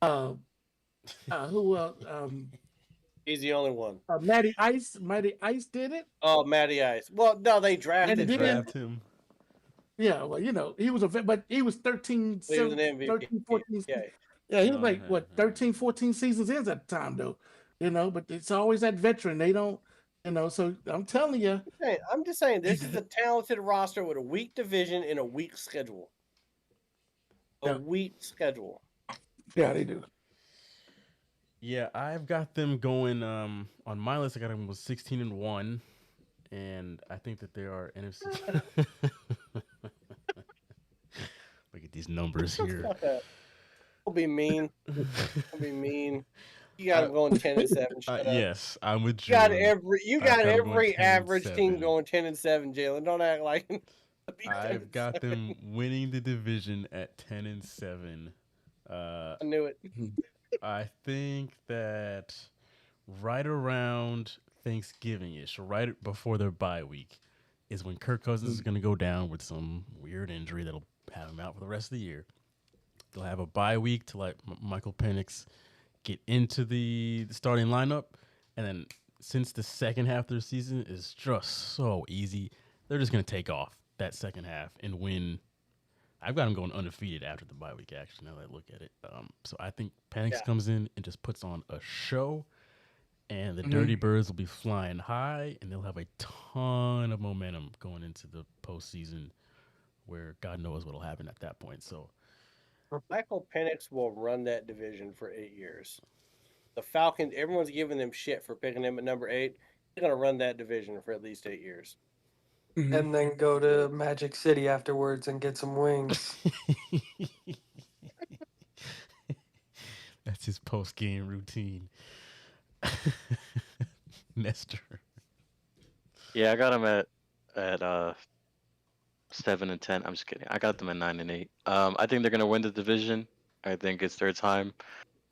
Who else? He's the only one. Matty Ice did it. Oh, Matty Ice. Well, no, they drafted They did draft him. Yeah, well, he was but he was 13, He was an MVP. 13 14. Yeah. He was like, 13, 14 seasons in at the time, though. But it's always that veteran. They don't, so I'm telling you. I'm just saying, this is a talented roster with a weak division and a weak schedule. Weak schedule. Yeah, they do. Yeah, I've got them going on my list. I got them with 16-1, and I think that they are NFC. Look at these numbers here. I'll be mean. You got them going 10-7. Yes, I'm with you. You got every 10-7. average team going 10-7. Jalen, don't act like. I've got them winning the division at 10-7. I knew it. I think that right around Thanksgiving-ish, right before their bye week, is when Kirk Cousins is going to go down with some weird injury that'll have him out for the rest of the year. They'll have a bye week to let Michael Penix get into the starting lineup, and then since the second half of their season is just so easy, they're just going to take off that second half and win. I've got them going undefeated after the bye week, actually, now that I look at it. So I think Penix comes in and just puts on a show, and the Dirty Birds will be flying high, and they'll have a ton of momentum going into the postseason where God knows what will happen at that point. So Michael Penix will run that division for 8 years. The Falcons, everyone's giving them shit for picking him at number 8. They're going to run that division for at least 8 years. And then go to Magic City afterwards and get some wings. That's his post-game routine. Nestor. Yeah, I got him at 7-10. I'm just kidding. I got them at 9-8. I think they're gonna win the division. I think it's their time.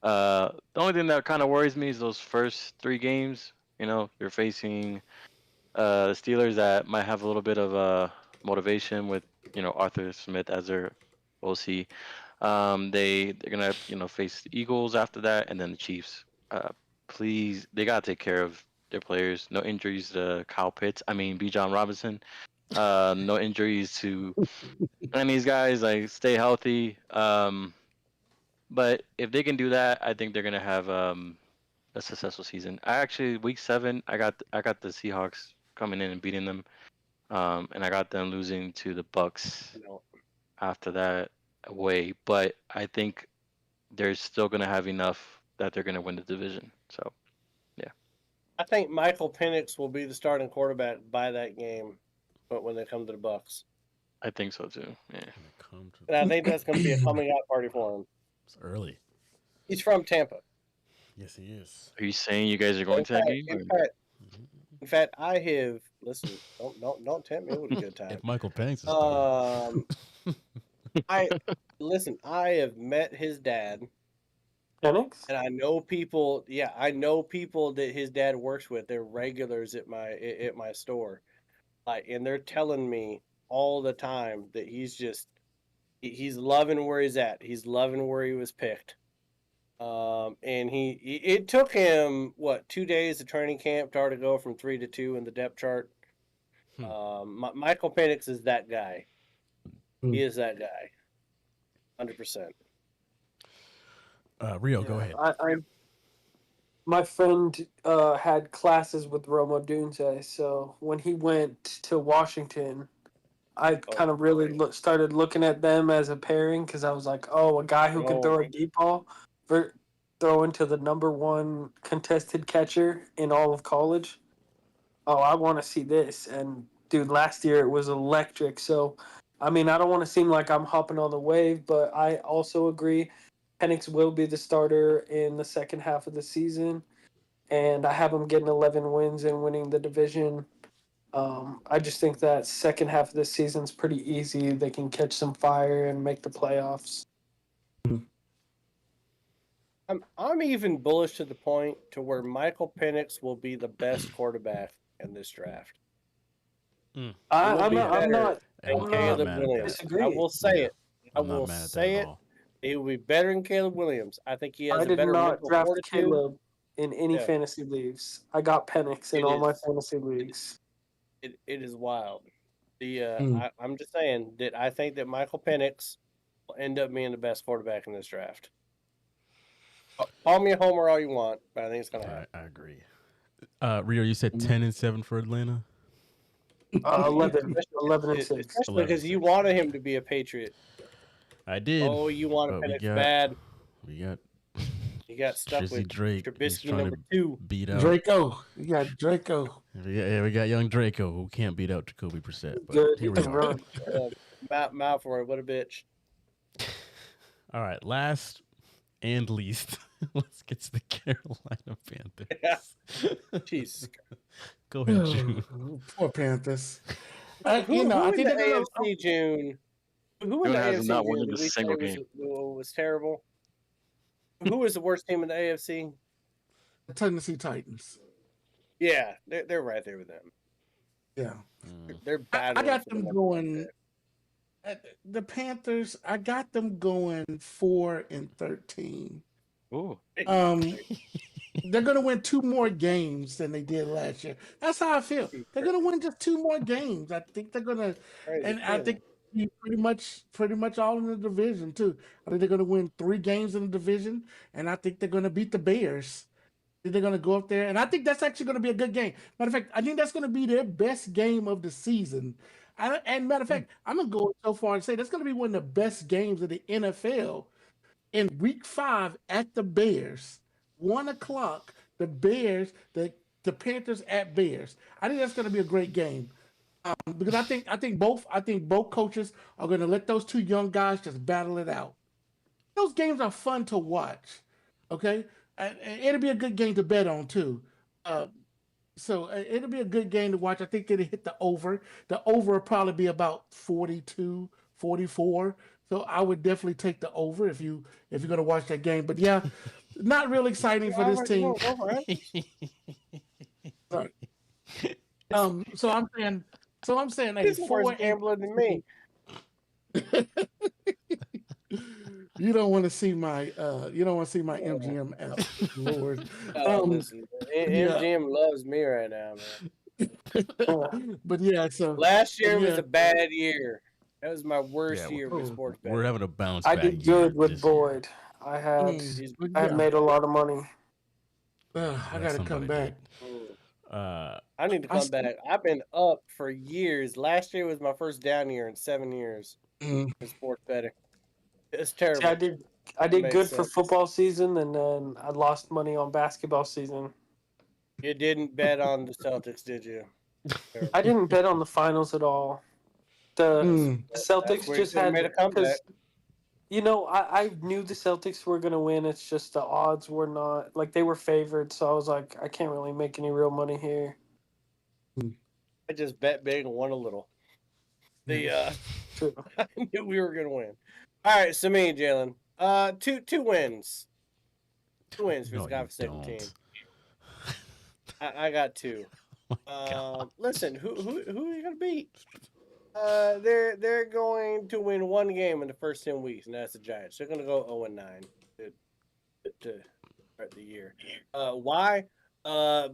The only thing that kind of worries me is those first 3 games. You're facing the Steelers that might have a little bit of motivation with Arthur Smith as their OC. They're gonna face the Eagles after that, and then the Chiefs. Please, they gotta take care of their players. No injuries to Kyle Pitts. Bijan Robinson. No injuries to any of these guys. Like, stay healthy. But if they can do that, I think they're gonna have a successful season. Week 7, I got the Seahawks coming in and beating them, and I got them losing to the Bucks after that away. But I think they're still gonna have enough that they're gonna win the division. So, yeah. I think Michael Penix will be the starting quarterback by that game, but when they come to the Bucks, I think so too. Yeah. And I think that's going to be a coming out party for him. It's early. He's from Tampa. Yes, he is. Are you saying you guys are going to that game? In fact, I have listen, don't tempt me with a good time. If Michael Penix is starting. I listen. I have met his dad, Penix? and I know people. Yeah, I know people that his dad works with. They're regulars at my store. Like, and they're telling me all the time that he's loving where he's at. He's loving where he was picked. And it took him what 2 days of training camp to go from 3 to 2 in the depth chart. Michael Penix is that guy. He is that guy, 100%. Rio, go ahead. My friend had classes with Roma Dunze, so when he went to Washington, I kind of really started looking at them as a pairing because I was like, oh, a guy who can throw a deep ball for throwing to the number one contested catcher in all of college. Oh, I want to see this. And dude, last year it was electric. So, I mean, I don't want to seem like I'm hopping on the wave, but I also agree Penix will be the starter in the second half of the season. And I have him getting 11 wins and winning the division. I just think that second half of the season's pretty easy. They can catch some fire and make the playoffs. I'm even bullish to the point to where Michael Penix will be the best quarterback in this draft. I'm not Caleb Williams. disagreeing. I will say it. I I'm not will mad at say that at it. all. He will be better than Caleb Williams. I think he has I a did better not mental draft fortitude. Caleb in any Yeah. fantasy leagues. I got Penix in It all my is. fantasy leagues. It is wild. I'm just saying that I think that Michael Penix will end up being the best quarterback in this draft. Call me a homer all you want, but I think it's going to happen. I agree. Rio, you said 10-7 for Atlanta. 11 and 6. Especially because you wanted him to be a Patriot. I did. Oh, you wanted but Penix bad. We got You got stuck Drizzy with Drake. He's Trubisky trying number to 2. beat out Draco. You got Draco. we got young Draco who can't beat out Jacoby Brissett. But Good. here He we can are. run. Mouth for it. What a bitch. All right, last and least, let's get to the Carolina Panthers. Jeez. Go ahead, June. Poor Panthers. Who I in think the they're gonna. AFC, June? Who in June the has AFC, not June, won did a we single say game. was terrible? Who was the worst team in the AFC? The Tennessee Titans. Yeah, they're right there with them. Yeah. They're I battling. got for the them number one going. pick. The Panthers. I got them going 4-13. Ooh. They're gonna win 2 more games than they did last year. That's how I feel. They're gonna win just 2 more games. I think they're gonna, and I think pretty much all in the division too. I think they're gonna win 3 games in the division, and I think they're gonna beat the Bears. They're gonna go up there, and I think that's actually gonna be a good game. Matter of fact, I think that's gonna be their best game of the season. And matter of fact, I'm gonna go so far and say that's gonna be one of the best games of the NFL in Week 5 at the Bears. 1:00, the Bears, the Panthers at Bears. I think that's going to be a great game because I think both coaches are going to let those 2 young guys just battle it out. Those games are fun to watch. Okay, and it'll be a good game to bet on too. So it'll be a good game to watch. I think it'll hit the over. The over will probably be about 42, 44. So I would definitely take the over if you're going to watch that game. But yeah, not real exciting for this team. So I'm saying, hey, He's worse gambler than me. You don't want to see my MGM app, Lord. Listen, MGM loves me right now, man. But yeah, so last year was a bad year. That was my worst year with sports betting. We're having a bounce I back. did good with Boyd. I had made a lot of money. I got to come back. I need to come back. I've been up for years. Last year was my first down year in 7 years in sports betting. It's terrible. See, I did good for football season, and then I lost money on basketball season. You didn't bet on the Celtics, did you? I didn't bet on the finals at all. The Celtics just had made a comeback. I knew the Celtics were gonna win. It's just the odds were not they were favored, so I was like, I can't really make any real money here. I just bet big and won a little. I knew we were gonna win. All right, so me, Jalen. Two wins. 2 wins for No, this you godforsaken team. don't. I got 2. Oh my God. Listen, who are you gonna beat? They're going to win 1 game in the first 10 weeks, and that's the Giants. They're gonna go 0-9 to start the year. Why?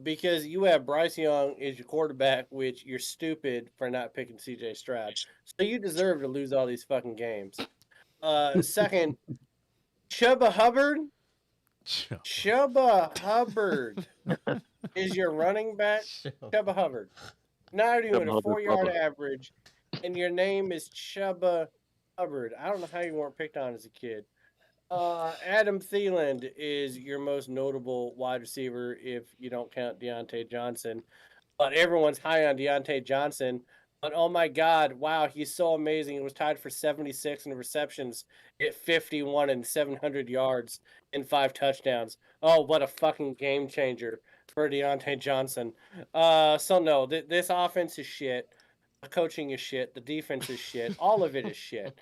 Because you have Bryce Young as your quarterback, which you're stupid for not picking CJ Stroud. So you deserve to lose all these fucking games. Second, Chuba Hubbard. Chuba Hubbard is your running back. Chuba Hubbard. Not even a 4-yard average, and your name is Chuba Hubbard. I don't know how you weren't picked on as a kid. Adam Thielen is your most notable wide receiver if you don't count Deontay Johnson. But everyone's high on Deontay Johnson. But oh my God, wow, he's so amazing. He was tied for 76 in receptions at 51 and 700 yards and 5 touchdowns. Oh, what a fucking game changer for Deontay Johnson. So no, this offense is shit. The coaching is shit. The defense is shit. All of it is shit.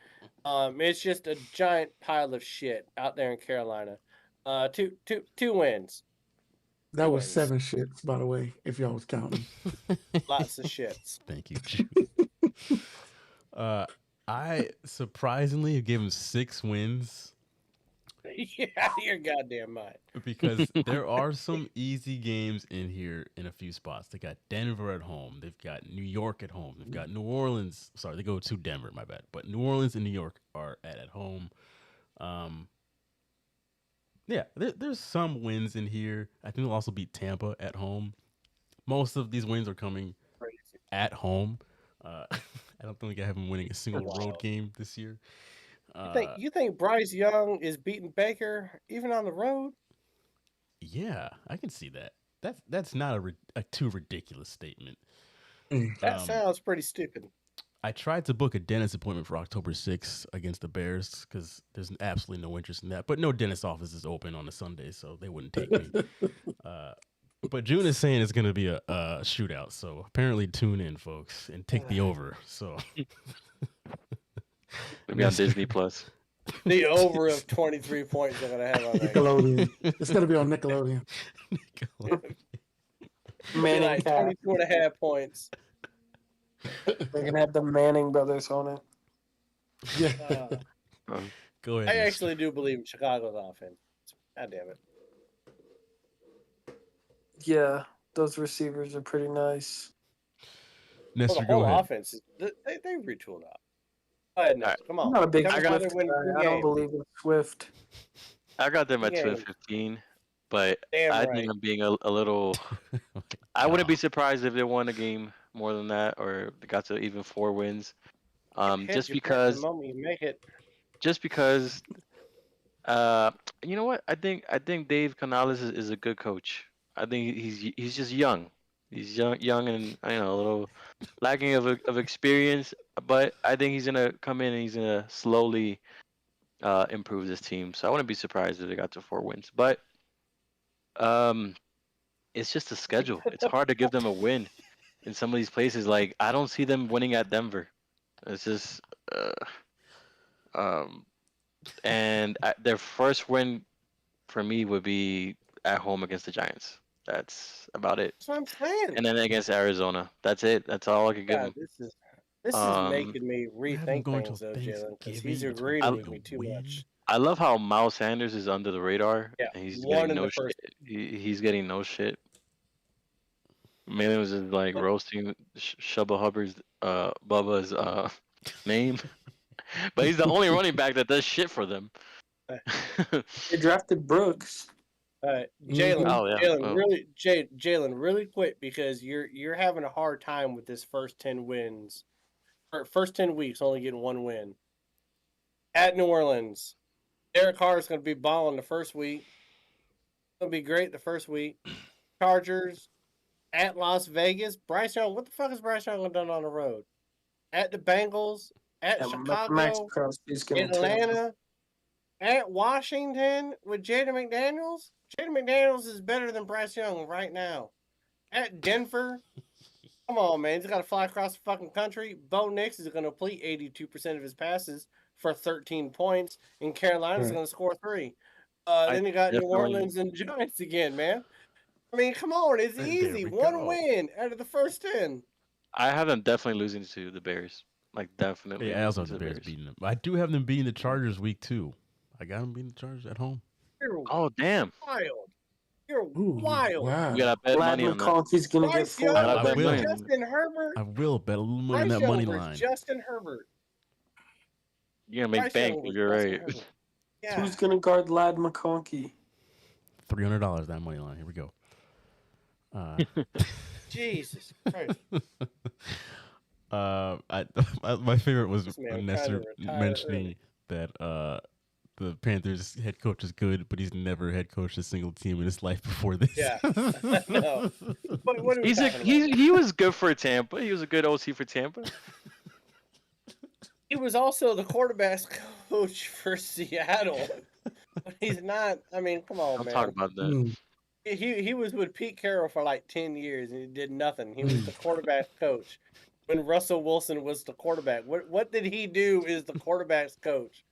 It's just a giant pile of shit out there in Carolina. Two wins. That was wins. 7 shits, by the way, if y'all was counting. Lots of shits. Thank you, Jude. I surprisingly gave him 6 wins Yeah, out of your goddamn mind. because there are some easy games in here in a few spots. They got Denver at home. They've got New York at home. They've got New Orleans. Sorry, they go to Denver, my bad. But New Orleans and New York are at home. Yeah, there's some wins in here. I think they'll also beat Tampa at home. Most of these wins are coming Crazy. at home. I don't think I have them winning a single Wow. road game this year. You think Bryce Young is beating Baker even on the road? Yeah, I can see that. That's not a too ridiculous statement. That sounds pretty stupid. I tried to book a dentist appointment for October 6th against the Bears because there's absolutely no interest in that. But no dentist office is open on a Sunday, so they wouldn't take me. But June is saying it's going to be a shootout, so apparently tune in, folks, and take the over. So Maybe on Disney Plus. The over of 23 points they're going to have on that. Nickelodeon. It's going to be on Nickelodeon. Manning Like cat. 22 and a half points. They're gonna have the Manning brothers on it. Yeah. Go ahead. I Nestor. actually do believe in Chicago's offense. God damn it. Yeah, those receivers are pretty nice. Well, Nestor, the go whole ahead. offense, they retooled out. Go ahead, Nestor. Come on. I'm not a big Tell me how they Swift win guy. the I don't game. believe in Swift. I got them at Yeah. 12-15, but Damn I right. think I'm being a little. I wouldn't be surprised if they won a game more than that, or they got to even 4 wins. Just because, The moment you make it. you know what? I think Dave Canales is a good coach. I think he's just young. He's young, and a little lacking of experience. But I think he's gonna come in and he's gonna slowly improve this team. So I wouldn't be surprised if they got to 4 wins. But it's just a schedule. It's hard to give them a win in some of these places. Like I don't see them winning at Denver. It's just and their first win for me would be at home against the Giants. That's about it. That's what I'm saying. And then against Arizona. That's it. That's all I could give God, them. this is making me rethink going things, till though, Jalen, because Thanksgiving he's between agreeing with a me too win. much. I love how Miles Sanders is under the radar. Yeah, And he's one getting in no the first. shit. He's getting no shit. Malin was just like roasting Shubba Hubbard's Bubba's name. But he's the only running back that does shit for them. They drafted Brooks. All right, Jalen. Oh, yeah. Jalen, Oh. really, Jalen, really quick, because you're having a hard time with this first 10 wins, or first 10 weeks only getting 1 win. At New Orleans, Derek Carr is going to be balling the first week. It's going to be great the first week. Chargers at Las Vegas. Bryce Young, what the fuck has Bryce Young done on the road? At the Bengals, at And Chicago, Max Crosby's gonna take Atlanta, at Washington with Jaden McDaniels. Jaden McDaniels is better than Bryce Young right now. At Denver, Come on, man. He's got to fly across the fucking country. Bo Nix is going to complete 82% of his passes for 13 points, and Carolina's Right. going to score 3. I Then you got New definitely- Orleans and Giants again, man. I mean, come on. It's And there easy. we One go. win out of the first 10. I have them definitely losing to the Bears. Like definitely. Yeah, I also losing have to the Bears beating them. I do have them beating the Chargers week 2. I got them beating the Chargers at home. You're Oh damn! wild. You're Ooh, wild. wow. We gotta bet Glad money on that. McConkey's gonna get Bryce 4 Young I versus will. wins. Justin Herbert. I will bet a little money on Bryce that money Young versus line. Justin Herbert. You're gonna make Bryce bank. Young versus You're Justin right. Herbert. Yeah. Who's gonna guard Lad McConkey? $300 that money line. Here we go. Jesus Christ. My favorite was This man Nestor kinda retired mentioning that the Panthers head coach is good, but he's never head coached a single team in his life before this. Yeah, I know. What are we He's a, talking about? he was good for Tampa. He was a good OC for Tampa. He was also the quarterback's coach for Seattle. But he's not. I mean, come on, I'm man. talking about that. Mm. He was with Pete Carroll for like 10 years and he did nothing. He was the quarterback coach when Russell Wilson was the quarterback. What did he do as the quarterback's coach?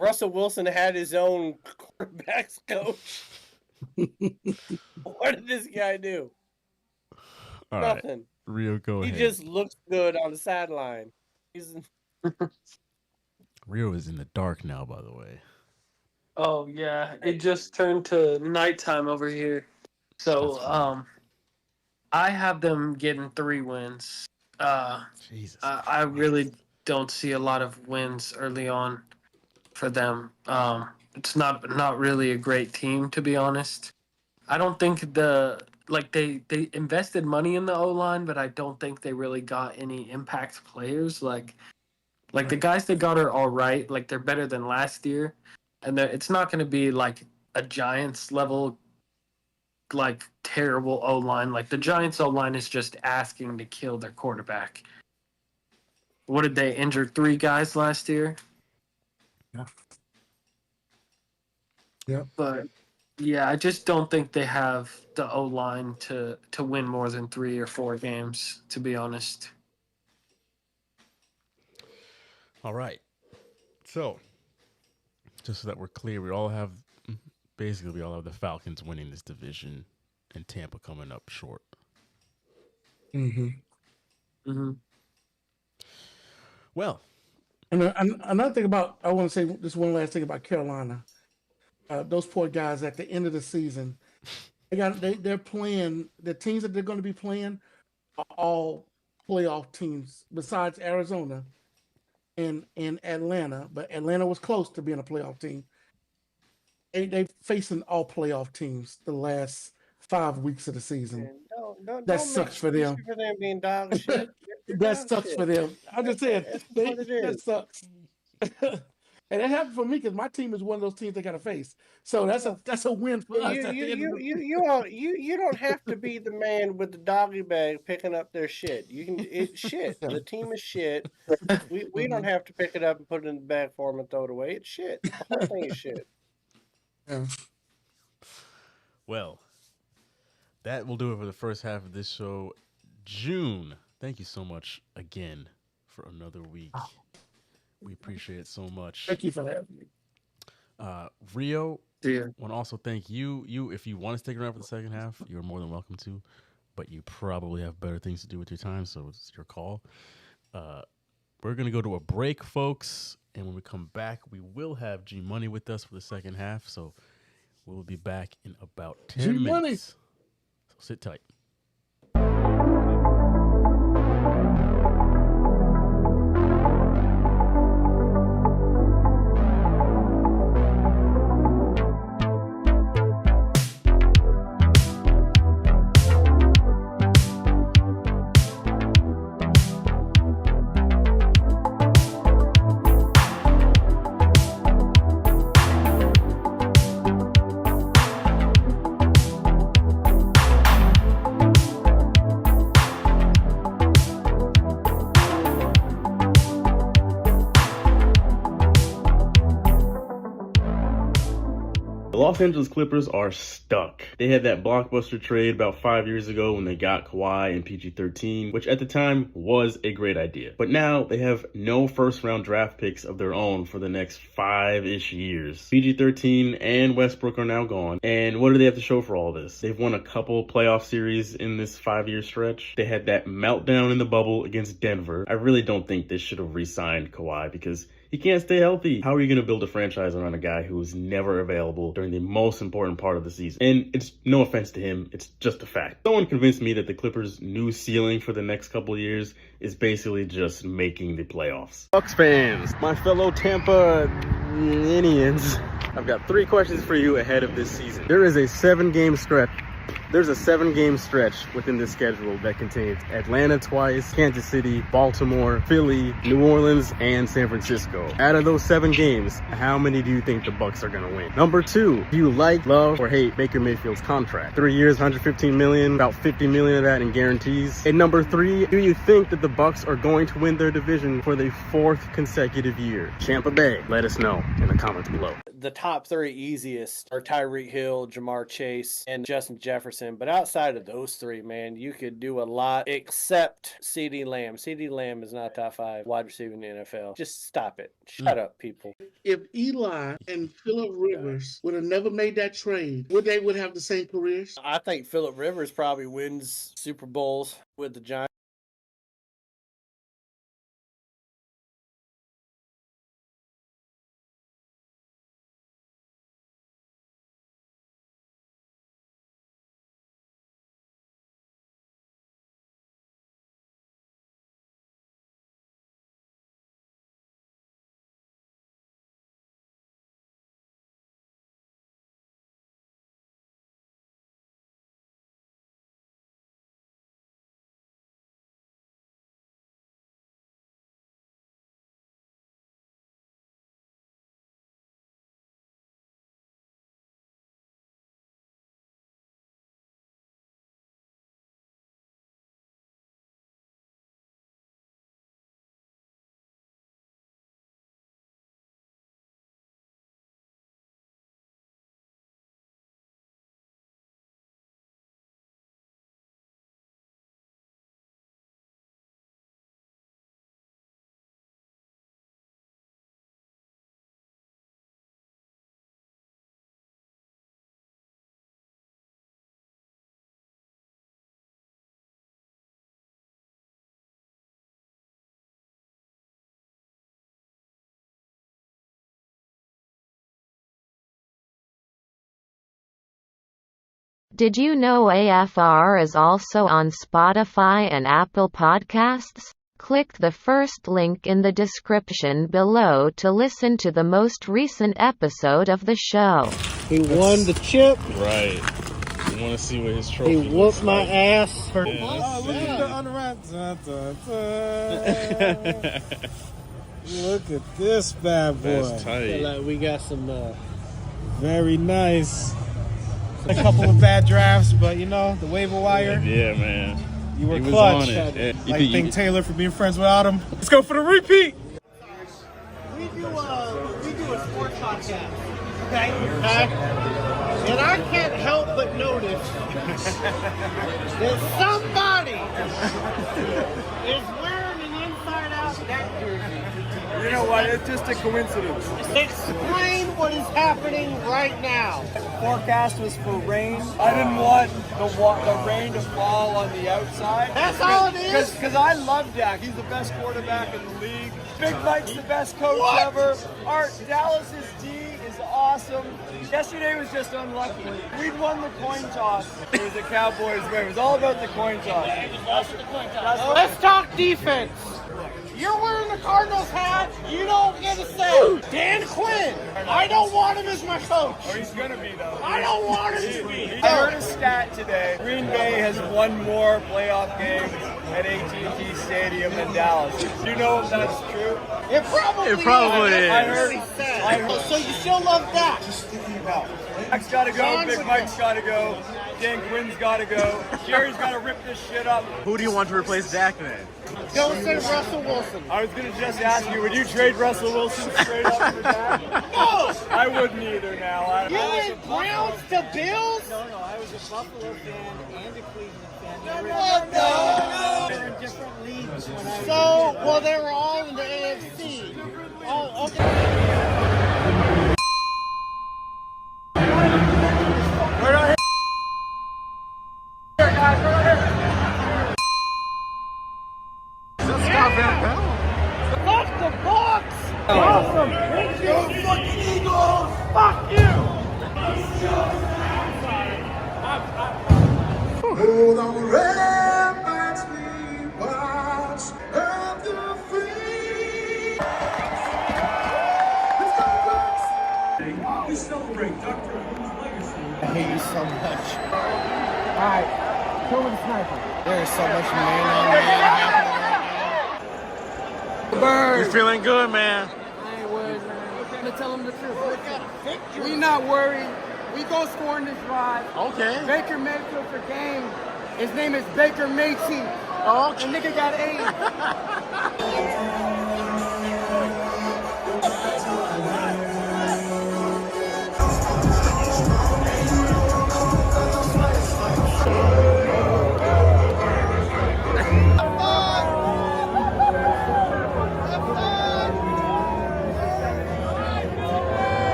Russell Wilson had his own quarterback's coach. What did this guy do? All right, Nothing. Rio, go He ahead. just looks good on the sideline. He's Rio is in the dark now, by the way. Oh yeah, it just turned to nighttime over here. So That's fine. I have them getting 3 wins. Jesus. I really don't see a lot of wins early on for them. It's not really a great team, to be honest. I don't think they invested money in the O-line, but I don't think they really got any impact players. Like the guys they got are all right. Like they're better than last year, and it's not going to be like a Giants level, like terrible O-line. Like the Giants O-line is just asking to kill their quarterback. What did they injure 3 guys last year? Yeah. Yep. But yeah, I just don't think they have the O-line to win more than 3 or 4 games, to be honest. All right. So, just so that we're clear, we all have the Falcons winning this division and Tampa coming up short. Mm-hmm. Mm-hmm. Well, And another thing I want to say this one last thing about Carolina. Those poor guys at the end of the season, they're playing. The teams that they're going to be playing are all playoff teams besides Arizona and Atlanta. But Atlanta was close to being a playoff team. They facing all playoff teams the last 5 weeks of the season. That sucks for them. For them being dog shit. That sucks for them. I'm just saying that sucks. And it happened for me because my team is one of those teams they got to face. So that's a win for us. You don't have to be the man with the doggy bag picking up their shit. It's shit. The team is shit. We don't have to pick it up and put it in the bag for them and throw it away. It's shit. The whole thing is shit. Yeah. well, that will do it for the first half of this show. June, thank you so much again for another week. We appreciate it so much. Thank you for having me. Rio, Yeah. want to also thank you. If you want to stick around for the second half, you're more than welcome to, but you probably have better things to do with your time, so it's your call. We're going to go to a break, folks, and when we come back, we will have G Money with us for the second half, so we'll be back in about 10 G-Money. minutes. So sit tight. Los Angeles Clippers are stuck. They had that blockbuster trade about 5 years ago when they got Kawhi and PG-13, which at the time was a great idea. But now they have no first-round draft picks of their own for the next 5-ish years. PG-13 and Westbrook are now gone. And what do they have to show for all this? They've won a couple playoff series in this 5-year stretch. They had that meltdown in the bubble against Denver. I really don't think they should have re-signed Kawhi because he can't stay healthy. How are you going to build a franchise around a guy who is never available during the most important part of the season? And it's no offense to him, it's just a fact. Someone convinced me that the Clippers' new ceiling for the next couple of years is basically just making the playoffs. Bucks fans, my fellow Tampa Indians, I've got 3 questions for you ahead of this season. There's a 7-game stretch within this schedule that contains Atlanta twice, Kansas City, Baltimore, Philly, New Orleans, and San Francisco. Out of those 7 games, how many do you think the Bucks are going to win? Number 2, do you like, love, or hate Baker Mayfield's contract? 3 years, $115 million, about $50 million of that in guarantees. And number 3, do you think that the Bucks are going to win their division for the 4th consecutive year? Tampa Bay, let us know in the comments below. The top 3 easiest are Tyreek Hill, Jamar Chase, and Justin Jefferson. But outside of those 3, man, you could do a lot except CeeDee Lamb. CeeDee Lamb is not top 5 wide receiver in the NFL. Just stop it. Shut up, people. If Eli and Phillip Rivers would have never made that trade, they would have the same careers? I think Phillip Rivers probably wins Super Bowls with the Giants. Did you know AFR is also on Spotify and Apple Podcasts? Click the first link in the description below to listen to the most recent episode of the show. He won the chip. Right. You want to see what his trophy He whooped my ass. Yeah, Look at the unwrapped. Look at this bad boy. That's tight. Like we got some very nice. A couple of bad drafts, but you know, the waiver wire. Yeah, man. You were He was clutch. on it. Yeah. Like thank Taylor for being friends without him. Let's go for the repeat. We do a sports podcast, okay? And I can't help but notice that somebody is wearing an inside-out neck jersey. You know what? It's just a coincidence. Explain what is happening right now. Forecast was for rain. I didn't want the rain to fall on the outside. That's all it is? Because I love Dak. He's the best quarterback in the league. Big Mike's the best coach ever. Dallas's D is awesome. Yesterday was just unlucky. We'd won the coin toss. It was a Cowboys win. It was all about the coin toss. Let's talk defense. You're wearing the Cardinals hat. You don't get a say. Dan Quinn. I don't want him as my coach. Oh, he's going to be, though. I don't want him to be. I heard a stat today. Green Bay has won more playoff games at AT&T Stadium than Dallas. Do you know if that's true? It probably It probably is. I heard. So you still love that? No. Mike's got to go. Big Mike's got to go. Dan Quinn's got to go. Jerry's got to rip this shit up. Who do you want to replace Dak then? Don't say Russell Wilson. I was going to just ask you, would you trade Russell Wilson straight up for Dak? No! I wouldn't either now. You went Browns to Bills? No, I was a Buffalo fan and a Cleveland fan. No. They were in different leagues when I So, well, they were all in the AFC. Oh, okay. Fuck the Bucks! Awesome! Go fucking Eagles! Fuck you! Hold on, ramparts we watch of the free. Let's go, Bucks! We celebrate Dr. Who's legacy. I hate you so much. Alright, kill with a sniper. There is so much man on man happening right now. You feeling good, man? I ain't worried, man. I'm gonna tell him the truth. We not worried. We gonna score in this drive. Okay. Baker Mayfield for game. His name is Baker Mayfield. Oh, okay. The nigga got AIDS.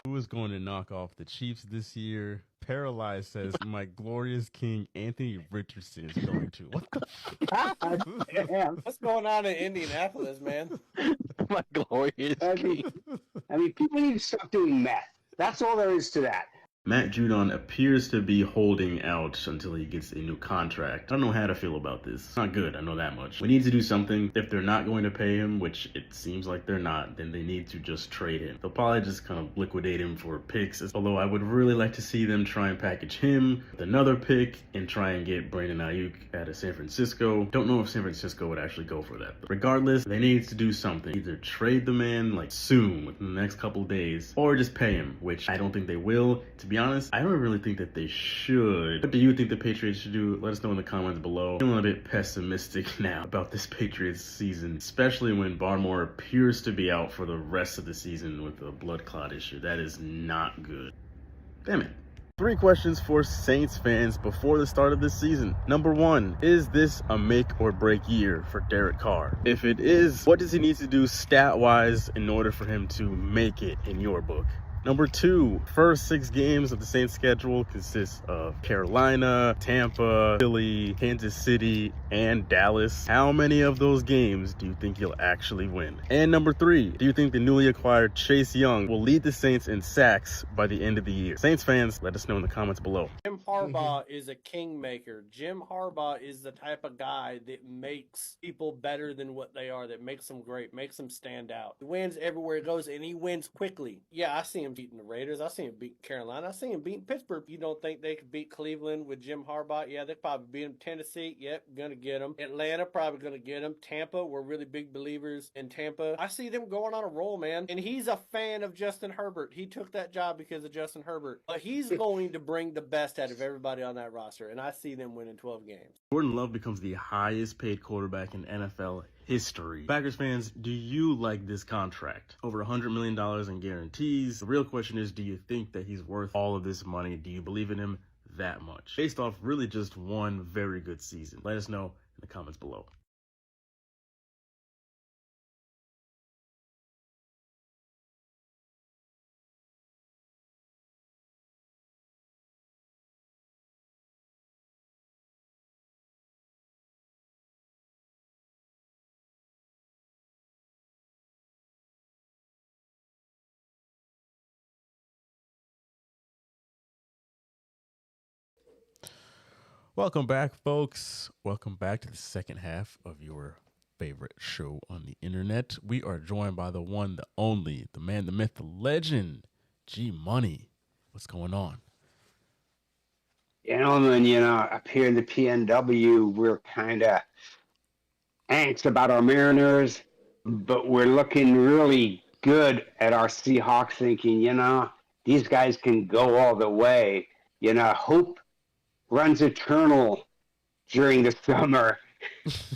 Who is going to knock off the Chiefs this year? Paralyzed says my glorious king Anthony Richardson is going to. What the? What's going on in Indianapolis, man? My glorious king. I mean, people need to stop doing meth. That's all there is to that. Matt Judon appears to be holding out until he gets a new contract. I don't know how to feel about this. It's not good, I know that much. We need to do something. If they're not going to pay him, which it seems like they're not, then they need to just trade him. They'll probably just kind of liquidate him for picks, although I would really like to see them try and package him with another pick and try and get Brandon Ayuk out of San Francisco. Don't know if San Francisco would actually go for that. But regardless, they need to do something. Either trade the man like soon, within the next couple days, or just pay him, which I don't think they will. To be honest, I don't really think that they should. What do you think the Patriots should do? Let us know in the comments below. I'm feeling a bit pessimistic now about this Patriots season, especially when Barmore appears to be out for the rest of the season with a blood clot issue. That is not good. Damn it. 3 questions for Saints fans before the start of this season. Number 1, is this a make or break year for Derek Carr? If it is, what does he need to do stat-wise in order for him to make it in your book? Number 2, first 6 games of the Saints schedule consists of Carolina, Tampa, Philly, Kansas City, and Dallas. How many of those games do you think you'll actually win? And number 3, do you think the newly acquired Chase Young will lead the Saints in sacks by the end of the year? Saints fans, let us know in the comments below. Jim Harbaugh is a kingmaker. Jim Harbaugh is the type of guy that makes people better than what they are, that makes them great, makes them stand out. He wins everywhere he goes, and he wins quickly. Yeah, I see him beating the Raiders. I see him beating Carolina. I see him beating Pittsburgh. You don't think they could beat Cleveland with Jim Harbaugh? Yeah, they probably beat him. Tennessee, yep, gonna get him. Atlanta, probably gonna get him. Tampa, we're really big believers in Tampa. I see them going on a roll, man. And he's a fan of Justin Herbert. He took that job because of Justin Herbert. But he's going to bring the best out of everybody on that roster. And I see them winning 12 games. Jordan Love becomes the highest paid quarterback in NFL history. Packers fans, do you like this contract? Over $100 million in guarantees. The real question is, do you think that he's worth all of this money? Do you believe in him that much? Based off really just one very good season. Let us know in the comments below. Welcome back, folks. Welcome back to the second half of your favorite show on the internet. We are joined by the one, the only, the man, the myth, the legend, G Money. What's going on? Gentlemen, up here in the PNW, we're kind of angst about our Mariners but we're looking really good at our Seahawks, thinking, these guys can go all the way. Hope runs eternal during the summer.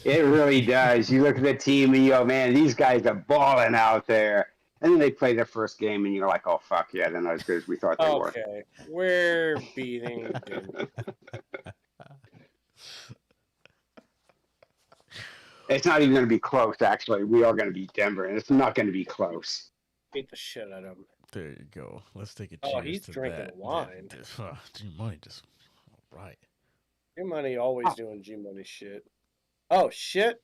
It really does. You look at the team and you go, man, these guys are balling out there. And then they play their first game and you're like, oh, fuck, yeah, they're not as good as we thought they were. Okay, we're beating Denver. It's not even going to be close, actually. We are going to beat Denver, and it's not going to be close. Beat the shit out of him. There you go. Let's take a Oh, cheers he's to drinking that. wine. G-Money just... All right. G-Money always doing G-Money shit. Oh, shit.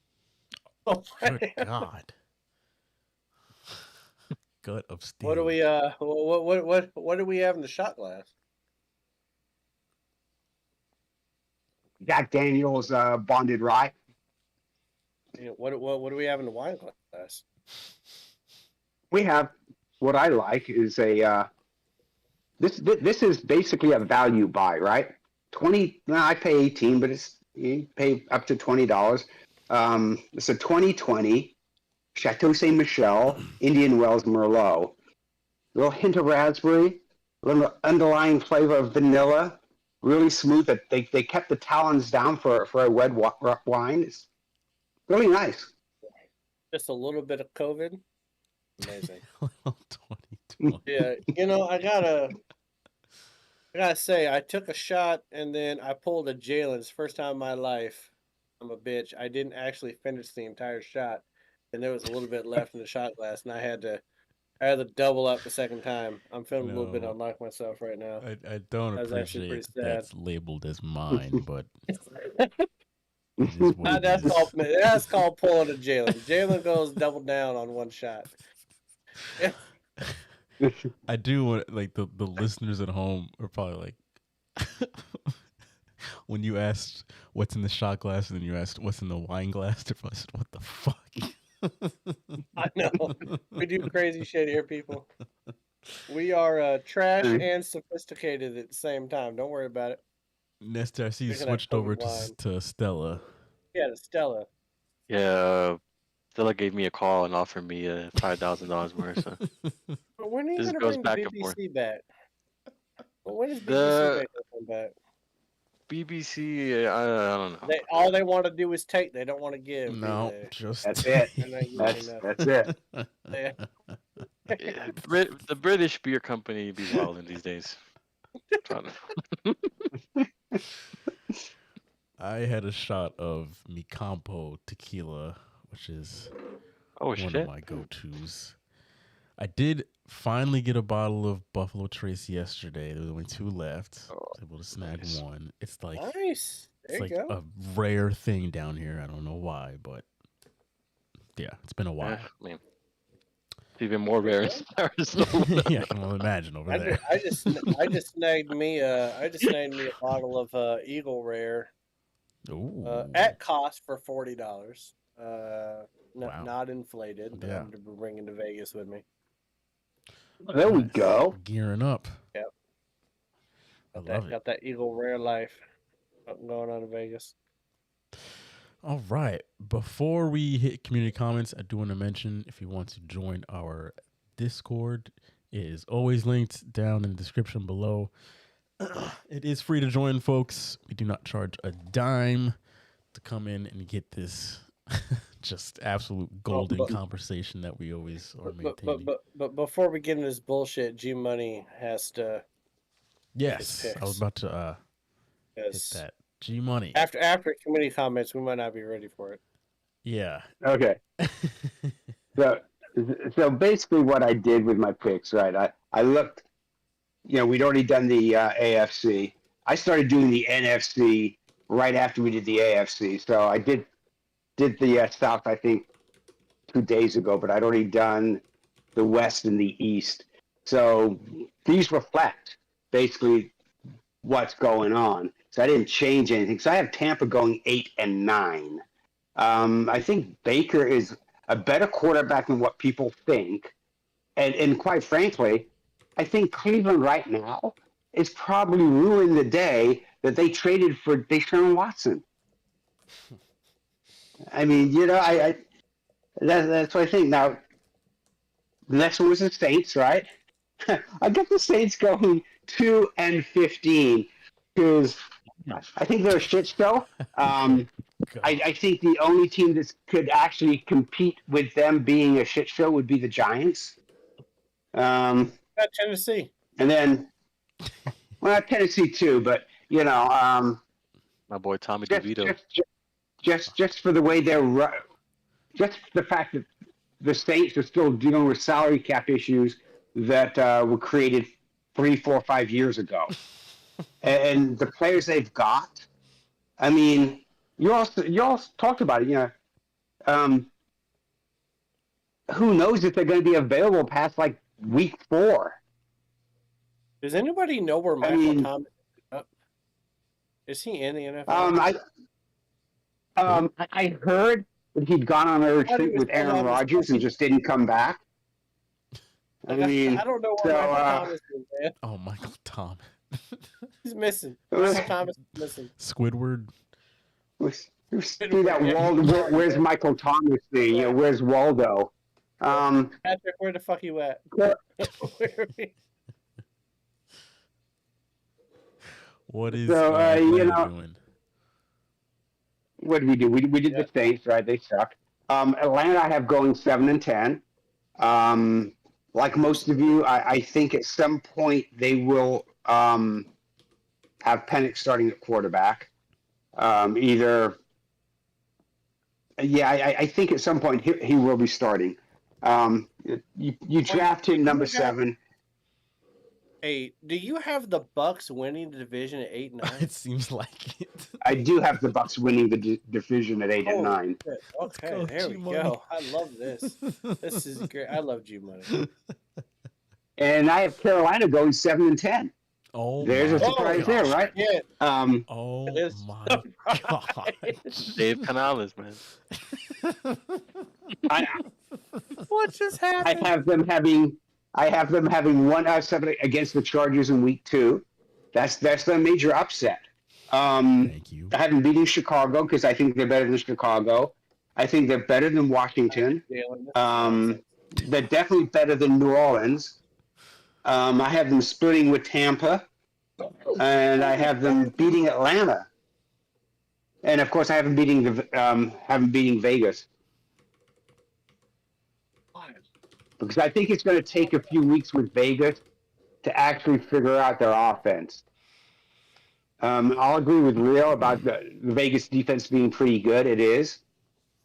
Oh, Good God. Gut of steel. What do we what do we have in the shot glass? Jack Daniels bonded rye. What do we have in the wine glass? We have what I like is a this is basically a value buy, right? 20. No, I pay 18, but you pay up to $20. It's a 2020 Chateau Saint Michel Indian Wells Merlot. A little hint of raspberry, a little underlying flavor of vanilla. Really smooth. That they kept the talons down for a red wine. It's really nice. Just a little bit of COVID. Amazing. 2020. Yeah, I gotta say, I took a shot and then I pulled a Jalen's first time in my life. I'm a bitch. I didn't actually finish the entire shot, and there was a little bit left in the shot glass, and I had to double up the second time. I'm feeling a little bit unlike myself right now. I don't appreciate that's labeled as mine, but it is what it is. That's called pulling a Jalen. Jalen goes double down on one shot. I do want the listeners at home are probably like when you asked what's in the shot glass and then you asked what's in the wine glass, they're probably said, what the fuck? I know. We do crazy shit here, people. We are trash and sophisticated at the same time. Don't worry about it. Nestor, I see you switched over to Stella. Yeah, to Stella. Yeah, Stella gave me a call and offered me $5,000 more. So But when are you this going to goes bring back the and forth. BBC back? Well, when is BBC come back? BBC, I don't know. All they want to do is take. They don't want to give. No, just that's it. That's it. Yeah, the British beer company be wilding these days. I had a shot of Mi Campo tequila, which is one of my go-tos. I did finally get a bottle of Buffalo Trace yesterday. There was only 2 left. I was able to snag one. It's like nice. There it's you like go. a rare thing down here. I don't know why, but yeah, it's been a while. Man. It's even more rare in Arizona. Yeah, I can only imagine over there. I just snagged me a bottle of Eagle Rare at cost for $40. Wow. Not inflated. Yeah. I'm bringing to Vegas with me. There we go. Gearing up. Yep. I love it. Got that Eagle Rare life going on in Vegas. All right. Before we hit community comments, I do want to mention if you want to join our Discord, it is always linked down in the description below. It is free to join, folks. We do not charge a dime to come in and get this just absolute golden conversation that we always are maintaining. But before we get into this bullshit, G Money has to. Yes, I was about to hit that. G Money. After community comments, we might not be ready for it. Yeah. Okay. So basically, what I did with my picks, right? I looked. We'd already done the AFC. I started doing the NFC right after we did the AFC. So I did the South, I think, 2 days ago, but I'd already done the West and the East. So these reflect basically what's going on. So I didn't change anything. So I have Tampa going 8-9. I think Baker is a better quarterback than what people think. And quite frankly, I think Cleveland right now is probably ruining the day that they traded for Deshaun Watson. I mean, That's what I think. Now, the next one was the Saints, right? I got the Saints going 2-15 because I think they're a shit show. I think the only team that could actually compete with them being a shit show would be the Giants. Got Tennessee. And then, well, Tennessee too, but My boy Tommy just, DeVito. just for the way they're, just the fact that the Saints are still dealing with salary cap issues that were created 3, 4, 5 years ago, and the players they've got. I mean, you all talked about it. Who knows if they're going to be available past like week 4? Does anybody know where Michael Thomas is? Is he in the NFL? I heard that he'd gone on a retreat with Aaron Rodgers and just didn't come back. I don't know where Michael Thomas is, man. Oh, Michael Thomas. He's missing. Michael Thomas is missing. Squidward. Do that where's Michael Thomas thing? Where's Waldo? Patrick, where the fuck you at? What is doing? What did we do? We did the Saints, right? They suck. Atlanta, I have going 7-10. Like most of you, I think at some point they will have Penix starting at quarterback. I think at some point he will be starting. You draft him number 7. Hey, do you have the Bucks winning the division at 8-9? It seems like it. I do have the Bucks winning the division at 8-9. Okay, there we go. I love this. This is great. I love G-Money. And I have Carolina going 7-10. Oh, there's a surprise there, right? Yeah. Oh my God. Dave Canales, man. What just happened? I have them having 1-7 against the Chargers in week 2. That's the major upset. Thank you. I have them beating Chicago because I think they're better than Chicago. I think they're better than Washington. They're definitely better than New Orleans. I have them splitting with Tampa, and I have them beating Atlanta. And of course, I have them beating Vegas. Because I think it's going to take a few weeks with Vegas to actually figure out their offense. I'll agree with Rio about the Vegas defense being pretty good. It is.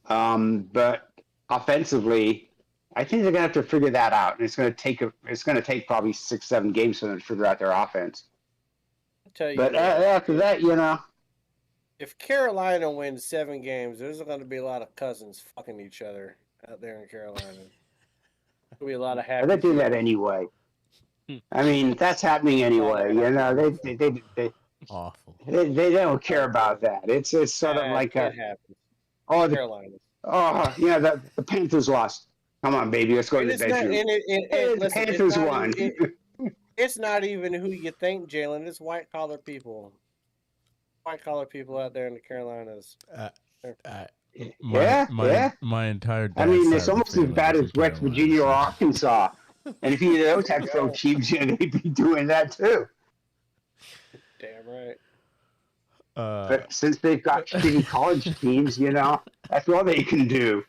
But offensively, I think they're going to have to figure that out. And it's going to take probably 6-7 games for them to figure out their offense. But after that, if Carolina wins 7 games, there's going to be a lot of cousins fucking each other out there in Carolina. There'll be a lot of happy. They do that anyway. I mean, that's happening anyway. They awful. They don't care about that. It's sort of like the Panthers lost. Come on, baby, let's go to the bedroom. The Panthers won. It's not even who you think, Jalen. It's white collar people. White collar people out there in the Carolinas. My entire. I mean, it's almost as bad as West Virginia or Arkansas. And if either of those had pro teams, they'd be doing that too. Damn right. But since they've got shitty college teams, that's all they can do.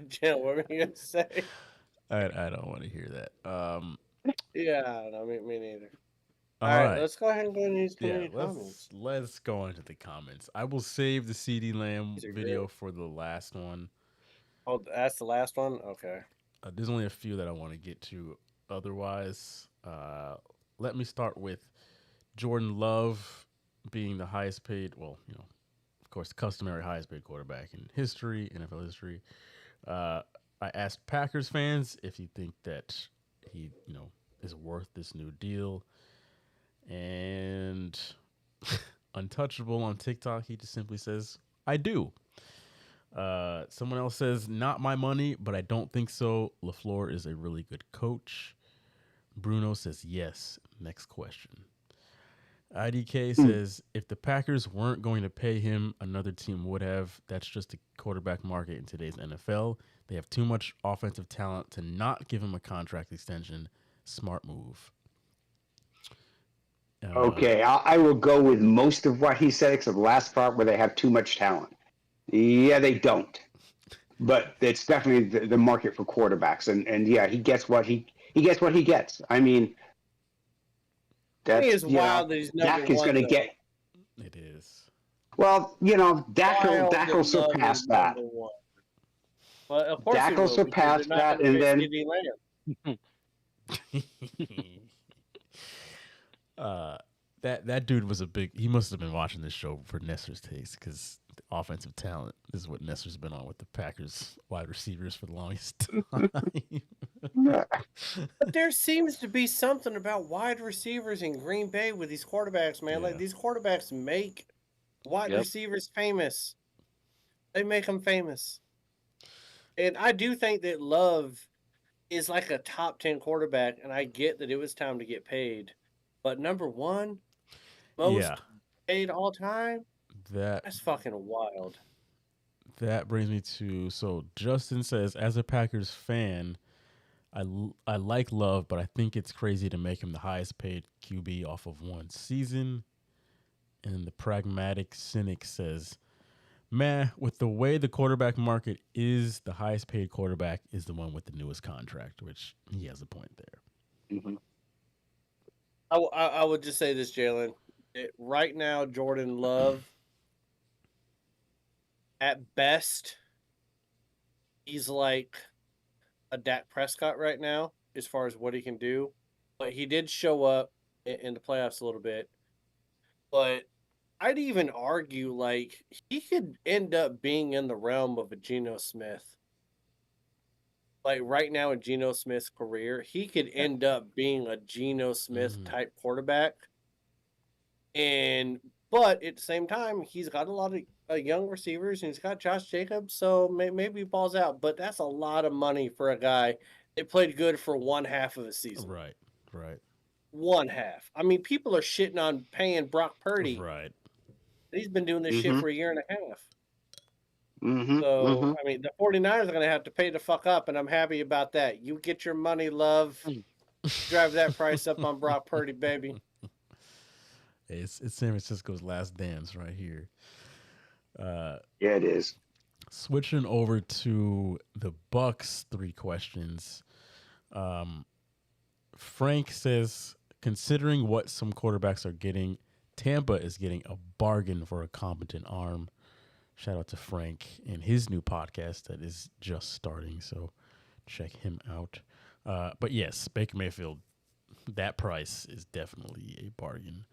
Jill, what were you gonna say? I don't want to hear that. Yeah, no, me neither. All right, let's go ahead and go into these comments. Let's go into the comments. I will save the CD Lamb video for the last one. Oh, that's the last one? Okay. There's only a few that I want to get to. Otherwise, let me start with Jordan Love being the highest paid, of course, the customary highest paid quarterback in history, NFL history. I asked Packers fans if you think that he, is worth this new deal. And Untouchable on TikTok, he just simply says, I do. Someone else says, not my money, but I don't think so. LaFleur is a really good coach. Bruno says, yes. Next question. IDK says if the Packers weren't going to pay him, another team would have. That's just the quarterback market in today's NFL. They have too much offensive talent to not give him a contract extension. Smart move. Okay, I will go with most of what he said, except the last part where they have too much talent. Yeah, they don't, but it's definitely the market for quarterbacks, and yeah, he gets what he gets what he gets. I mean, It that's is wild that he's number Dak is one. going to Though. get. It is. Well, Dak will surpass that. Well, of course Dak he will will, because surpass they're not that, going to and pay then CeeDee Lamb. That dude was a big. He must have been watching this show for Nestor's taste, because offensive talent is what Nestor's been on with the Packers wide receivers for the longest time. But there seems to be something about wide receivers in Green Bay with these quarterbacks, man. Yeah. Like these quarterbacks make wide receivers famous. They make them famous. And I do think that Love is like a top 10 quarterback, and I get that it was time to get paid. But number one, most paid all time, that's fucking wild. That brings me to, so Justin says, as a Packers fan, I like Love, but I think it's crazy to make him the highest paid QB off of one season. And the pragmatic cynic says, meh, with the way the quarterback market is, the highest paid quarterback is the one with the newest contract, which he has a point there. Mm-hmm. I would just say this, Jalen. Right now, Jordan Love, at best, he's like a Dak Prescott right now as far as what he can do. But he did show up in the playoffs a little bit. But I'd even argue, like, he could end up being in the realm of a Geno Smith. Like, right now in Geno Smith's career, he could end up being a Geno Smith type quarterback. But at the same time, he's got a lot of young receivers, and he's got Josh Jacobs, so maybe he balls out. But that's a lot of money for a guy that played good for one half of a season. Right. One half. I mean, people are shitting on paying Brock Purdy. Right. He's been doing this shit for a year and a half. Mm-hmm. So, I mean, the 49ers are going to have to pay the fuck up, and I'm happy about that. You get your money, Love. Drive that price up on Brock Purdy, baby. Hey, it's San Francisco's last dance right here. Yeah, it is. Switching over to the Bucks, 3 questions. Frank says, considering what some quarterbacks are getting, Tampa is getting a bargain for a competent arm. Shout out to Frank and his new podcast that is just starting, so check him out. But yes, Baker Mayfield, that price is definitely a bargain.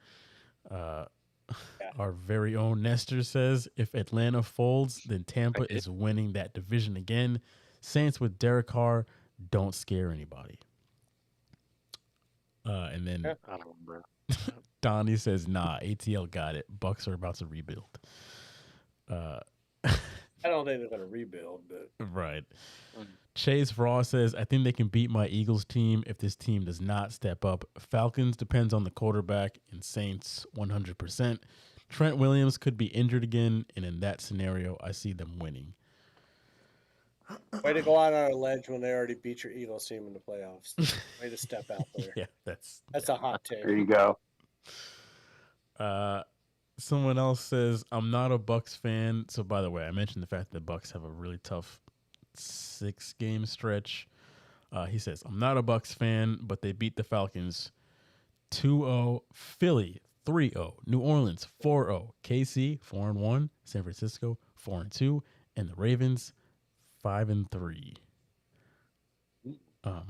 Our very own Nestor says, if Atlanta folds, then Tampa is winning that division again. Saints with Derek Carr don't scare anybody. And then I don't remember. Donnie says, nah, ATL got it. Bucks are about to rebuild. I don't think they're going to rebuild, but right. Chase Raw says, I think they can beat my Eagles team if this team does not step up. Falcons depends on the quarterback, and Saints 100%. Trent Williams could be injured again, and in that scenario, I see them winning. Way to go out on a ledge when they already beat your Eagles team in the playoffs. Way to step out there. Yeah, that's a hot take. There you go. Someone else says, I'm not a Bucks fan. So, by the way, I mentioned the fact that the Bucks have a really tough 6-game stretch. He says, I'm not a Bucks fan, but they beat the Falcons 2-0, Philly 3-0, New Orleans 4-0, KC 4-1, San Francisco 4-2, and the Ravens 5-3. No.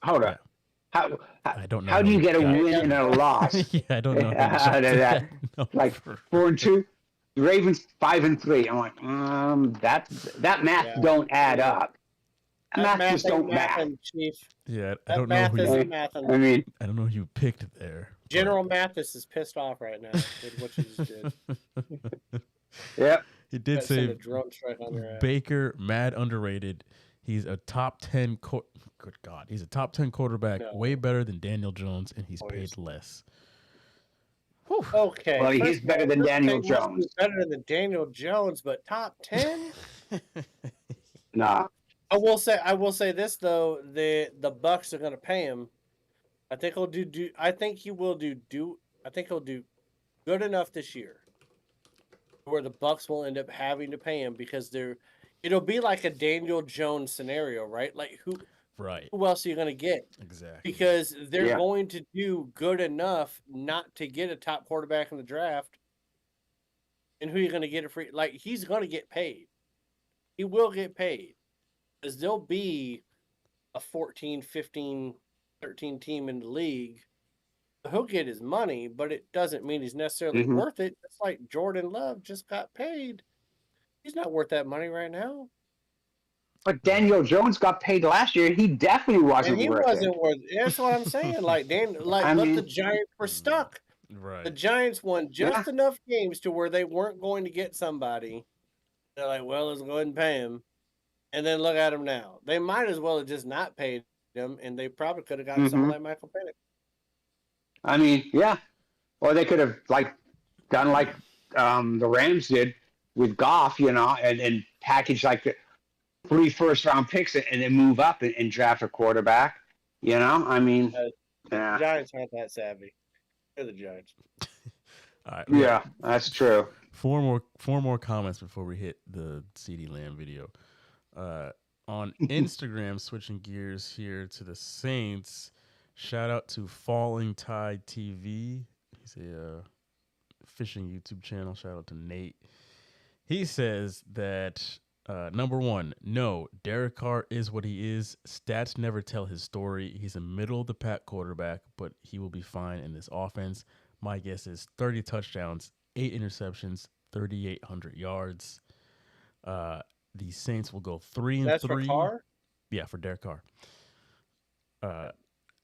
Hold on. I don't know. How do you get a win and a loss? Yeah, I don't know. Like 4-2. The Ravens 5-3. I'm like, that math don't add up. That math just don't match. Yeah, I don't know who you. I mean, I don't know who you picked there. General Mathis is pissed off right now with what you just did. Yep. He did say a drone strike on their ass. Baker, mad underrated. He's a top 10 good God. He's a top 10 quarterback, way better than Daniel Jones, and he's paid less. Okay. Well, first he's of better all, than your Daniel pick must be Jones. better than Daniel Jones, but top 10? Nah. I will say this though, the Bucks are going to pay him. I think he'll do I think he will I think he'll do good enough this year where the Bucks will end up having to pay him because it'll be like a Daniel Jones scenario, right? Like who else are you going to get? Exactly. Because they're going to do good enough not to get a top quarterback in the draft. And who are you going to get it free? Like he's going to get paid. He will get paid. Because there'll be a 14, 15, 13 team in the league. He'll get his money, but it doesn't mean he's necessarily worth it. It's like Jordan Love just got paid. He's not worth that money right now. But Daniel Jones got paid last year. He definitely wasn't worth it. That's what I'm saying. But the Giants were stuck. Right. The Giants won just enough games to where they weren't going to get somebody. They're like, well, let's go ahead and pay him. And then look at him now. They might as well have just not paid him, and they probably could have gotten someone like Michael Penix. I mean, yeah. Or they could have done like the Rams did with Goff, and package like 3 first-round picks and then move up and draft a quarterback. I mean, the Giants aren't that savvy. They're the Giants. All right, yeah, that's true. 4 more comments before we hit the CeeDee Lamb video. On Instagram, switching gears here to the Saints. Shout out to Falling Tide TV. He's a fishing YouTube channel. Shout out to Nate. He says that number 1, no, Derek Carr is what he is. Stats never tell his story. He's a middle of the pack quarterback, but he will be fine in this offense. My guess is 30 touchdowns, 8 interceptions, 3,800 yards. The Saints will go 3-3. That's for Carr? Yeah, for Derek Carr.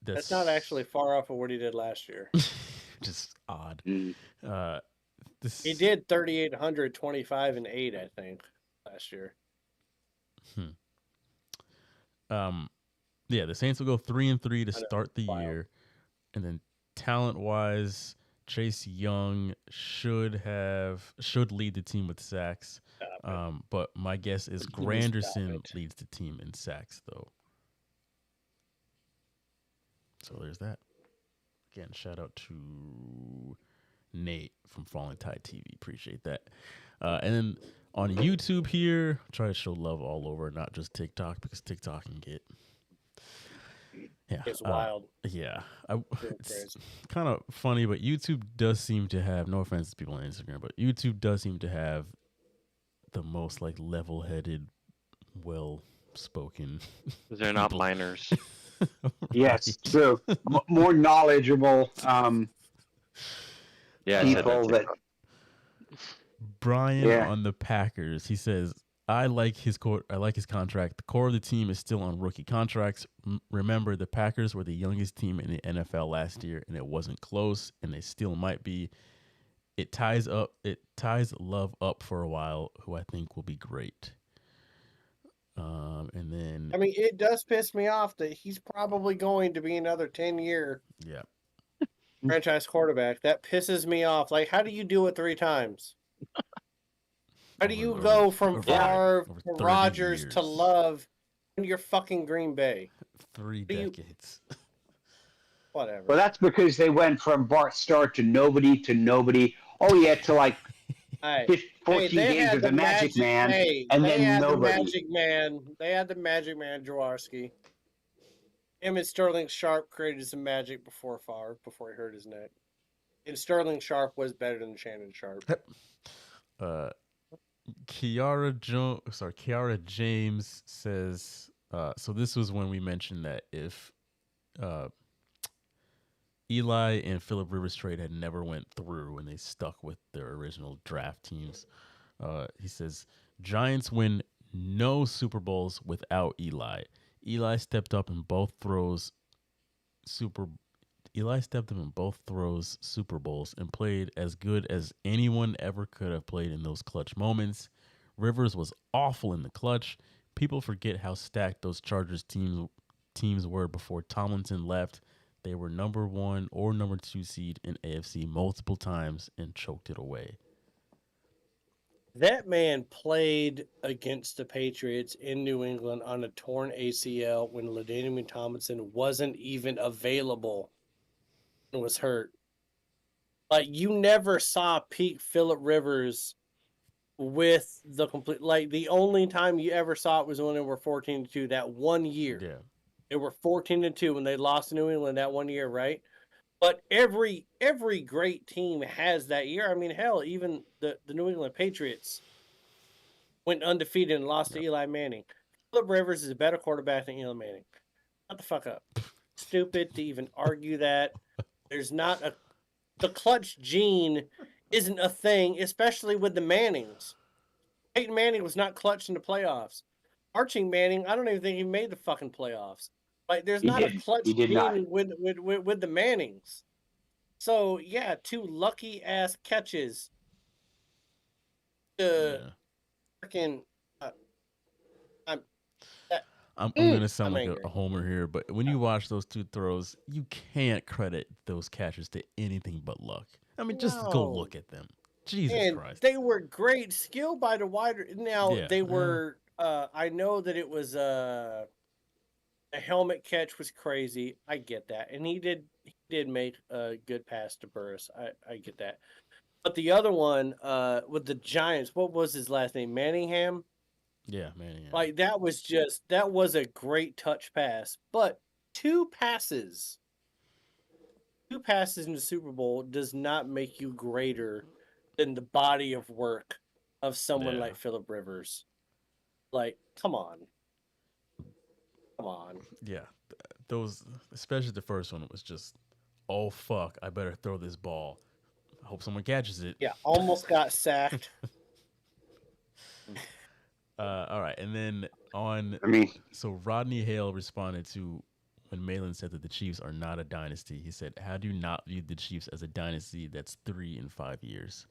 That's not actually far off of what he did last year. Just odd. He did 3,825 and 8, I think, last year. Yeah, the Saints will go 3-3 to start the year, and then talent-wise, Chase Young should lead the team with sacks. But my guess is Granderson leads the team in sacks, though. So there's that. Again, shout out to Nate from Falling Tide TV. Appreciate that. And then on YouTube here, try to show love all over, not just TikTok, because TikTok can get... Yeah, it's wild. Yeah, it's kind of funny, but YouTube does seem to have, no offense to people on Instagram, but YouTube does seem to have the most level-headed, well-spoken. They're not minors. Yes, true. More knowledgeable. People that. Brian on the Packers, he says, I like his contract. The core of the team is still on rookie contracts. Remember, the Packers were the youngest team in the NFL last year, and it wasn't close, and they still might be. It ties Love up for a while, who I think will be great. And then, I mean, it does piss me off that he's probably going to be another 10-year franchise quarterback. That pisses me off. Like, how do you do it 3 times? How do you go from Favre to Rodgers to Love when you're fucking Green Bay? 3 decades. Whatever. Well, that's because they went from Bart Starr to nobody to like 14 games with the Magic Man, and then nobody. They had the Magic Man, Jaworski. Him and Sterling Sharp created some magic before Favre, before he hurt his neck. And Sterling Sharp was better than Shannon Sharp. Kiara James says, so this was when we mentioned that if Eli and Phillip Rivers trade had never went through and they stuck with their original draft teams. He says, Giants win no Super Bowls without Eli. Eli stepped up in both throws Super Bowls and played as good as anyone ever could have played in those clutch moments. Rivers was awful in the clutch. People forget how stacked those Chargers teams were before Tomlinson left. They were number 1 or number 2 seed in AFC multiple times and choked it away. That man played against the Patriots in New England on a torn ACL when LaDainian Tomlinson wasn't even available and was hurt. Like, you never saw peak Phillip Rivers with the complete. Like, the only time you ever saw it was when they were 14-2 that one year. Yeah. They were 14-2 when they lost to New England that one year, right? But every great team has that year. I mean, hell, even the New England Patriots went undefeated and lost to Eli Manning. Phillip Rivers is a better quarterback than Eli Manning. Shut the fuck up. Stupid to even argue that. There's not a... The clutch gene isn't a thing, especially with the Mannings. Peyton Manning was not clutch in the playoffs. Archie Manning, I don't even think he made the fucking playoffs. Like, there's not a clutch gene with the Mannings. So, yeah, 2 lucky-ass catches to freaking... I'm going to sound like a homer here, but when you watch those 2 throws, you can't credit those catches to anything but luck. I mean, just go look at them. Jesus Christ. They were great skill by the wider. Now, they were... I know that it was... the helmet catch was crazy. I get that. And he did make a good pass to Burris. I get that. But the other one with the Giants, what was his last name? Manningham? Yeah, Manningham. Like, that was a great touch pass. But 2 passes in the Super Bowl does not make you greater than the body of work of someone like Phillip Rivers. Like, come on. Yeah, those, especially the first one, was just, oh fuck, I better throw this ball. Hope someone catches it. Yeah, almost got sacked. All right, and then so Rodney Hale responded to when Malin said that the Chiefs are not a dynasty. He said, "How do you not view the Chiefs as a dynasty that's 3 in 5 years?"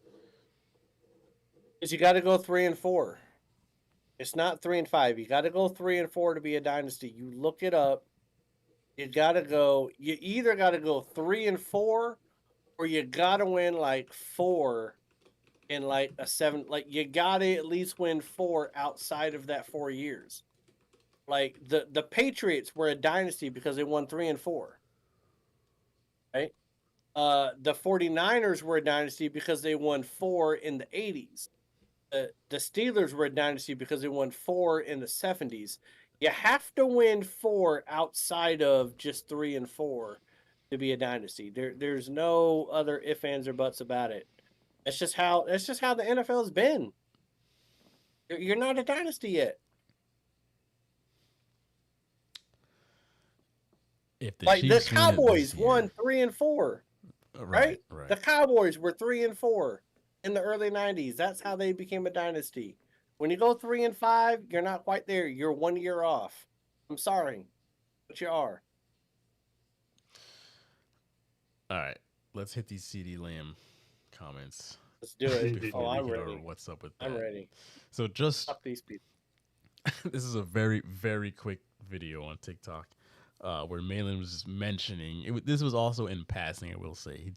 Because you got to go 3 and 4. It's not 3 and 5. You got to go 3 and 4 to be a dynasty. You look it up. You either got to go 3 and 4, or you got to win like 4 in like a 7. Like, you got to at least win 4 outside of that 4 years. Like, the Patriots were a dynasty because they won 3 and 4. Right? The 49ers were a dynasty because they won 4 in the 80s. The Steelers were a dynasty because they won 4 in the 70s. You have to win 4 outside of just 3 and 4 to be a dynasty. There's no other ifs, ands, or buts about it. That's just how the NFL has been. You're not a dynasty yet. If the Cowboys won 3 and 4, right? The Cowboys were 3 and 4 in the early 90s. That's how they became a dynasty. When you go 3 and 5, you're not quite there. You're 1 year off. I'm sorry, but you are. All right, let's hit these CD Lamb comments. Let's do it. Before I'm we get ready. over what's up with that. I'm ready. So just Fuck these people. this is a very, very quick video on TikTok where Malin was just mentioning this was also in passing. I will say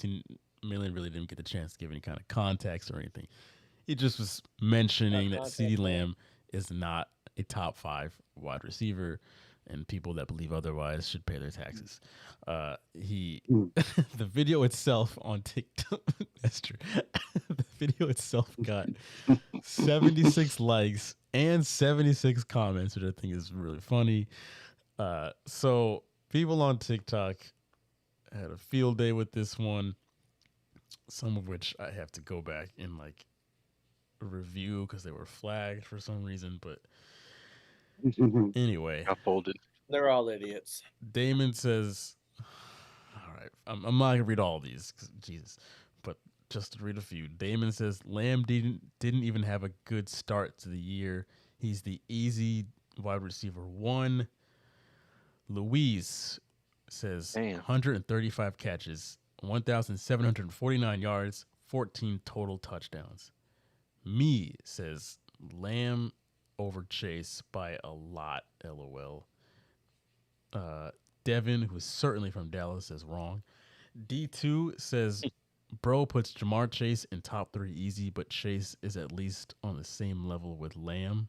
Malin really didn't get the chance to give any kind of context or anything. He just was mentioning that CeeDee Lamb is not a top 5 wide receiver, and people that believe otherwise should pay their taxes. The video itself on TikTok, that's true. The video itself got 76 likes and 76 comments, which I think is really funny. So people on TikTok had a field day with this one, some of which I have to go back and like review because they were flagged for some reason. But anyway, got folded. They're all idiots. Damon says, all right, I'm not gonna read all these, 'cause Jesus, but just to read a few. Damon says Lamb didn't even have a good start to the year. He's the easy wide receiver 1. Louise says 135 catches, 1,749 yards, 14 total touchdowns. Me says Lamb over Chase by a lot, LOL. Devin, who is certainly from Dallas, says wrong. D2 says, bro puts Jamar Chase in top 3 easy, but Chase is at least on the same level with Lamb.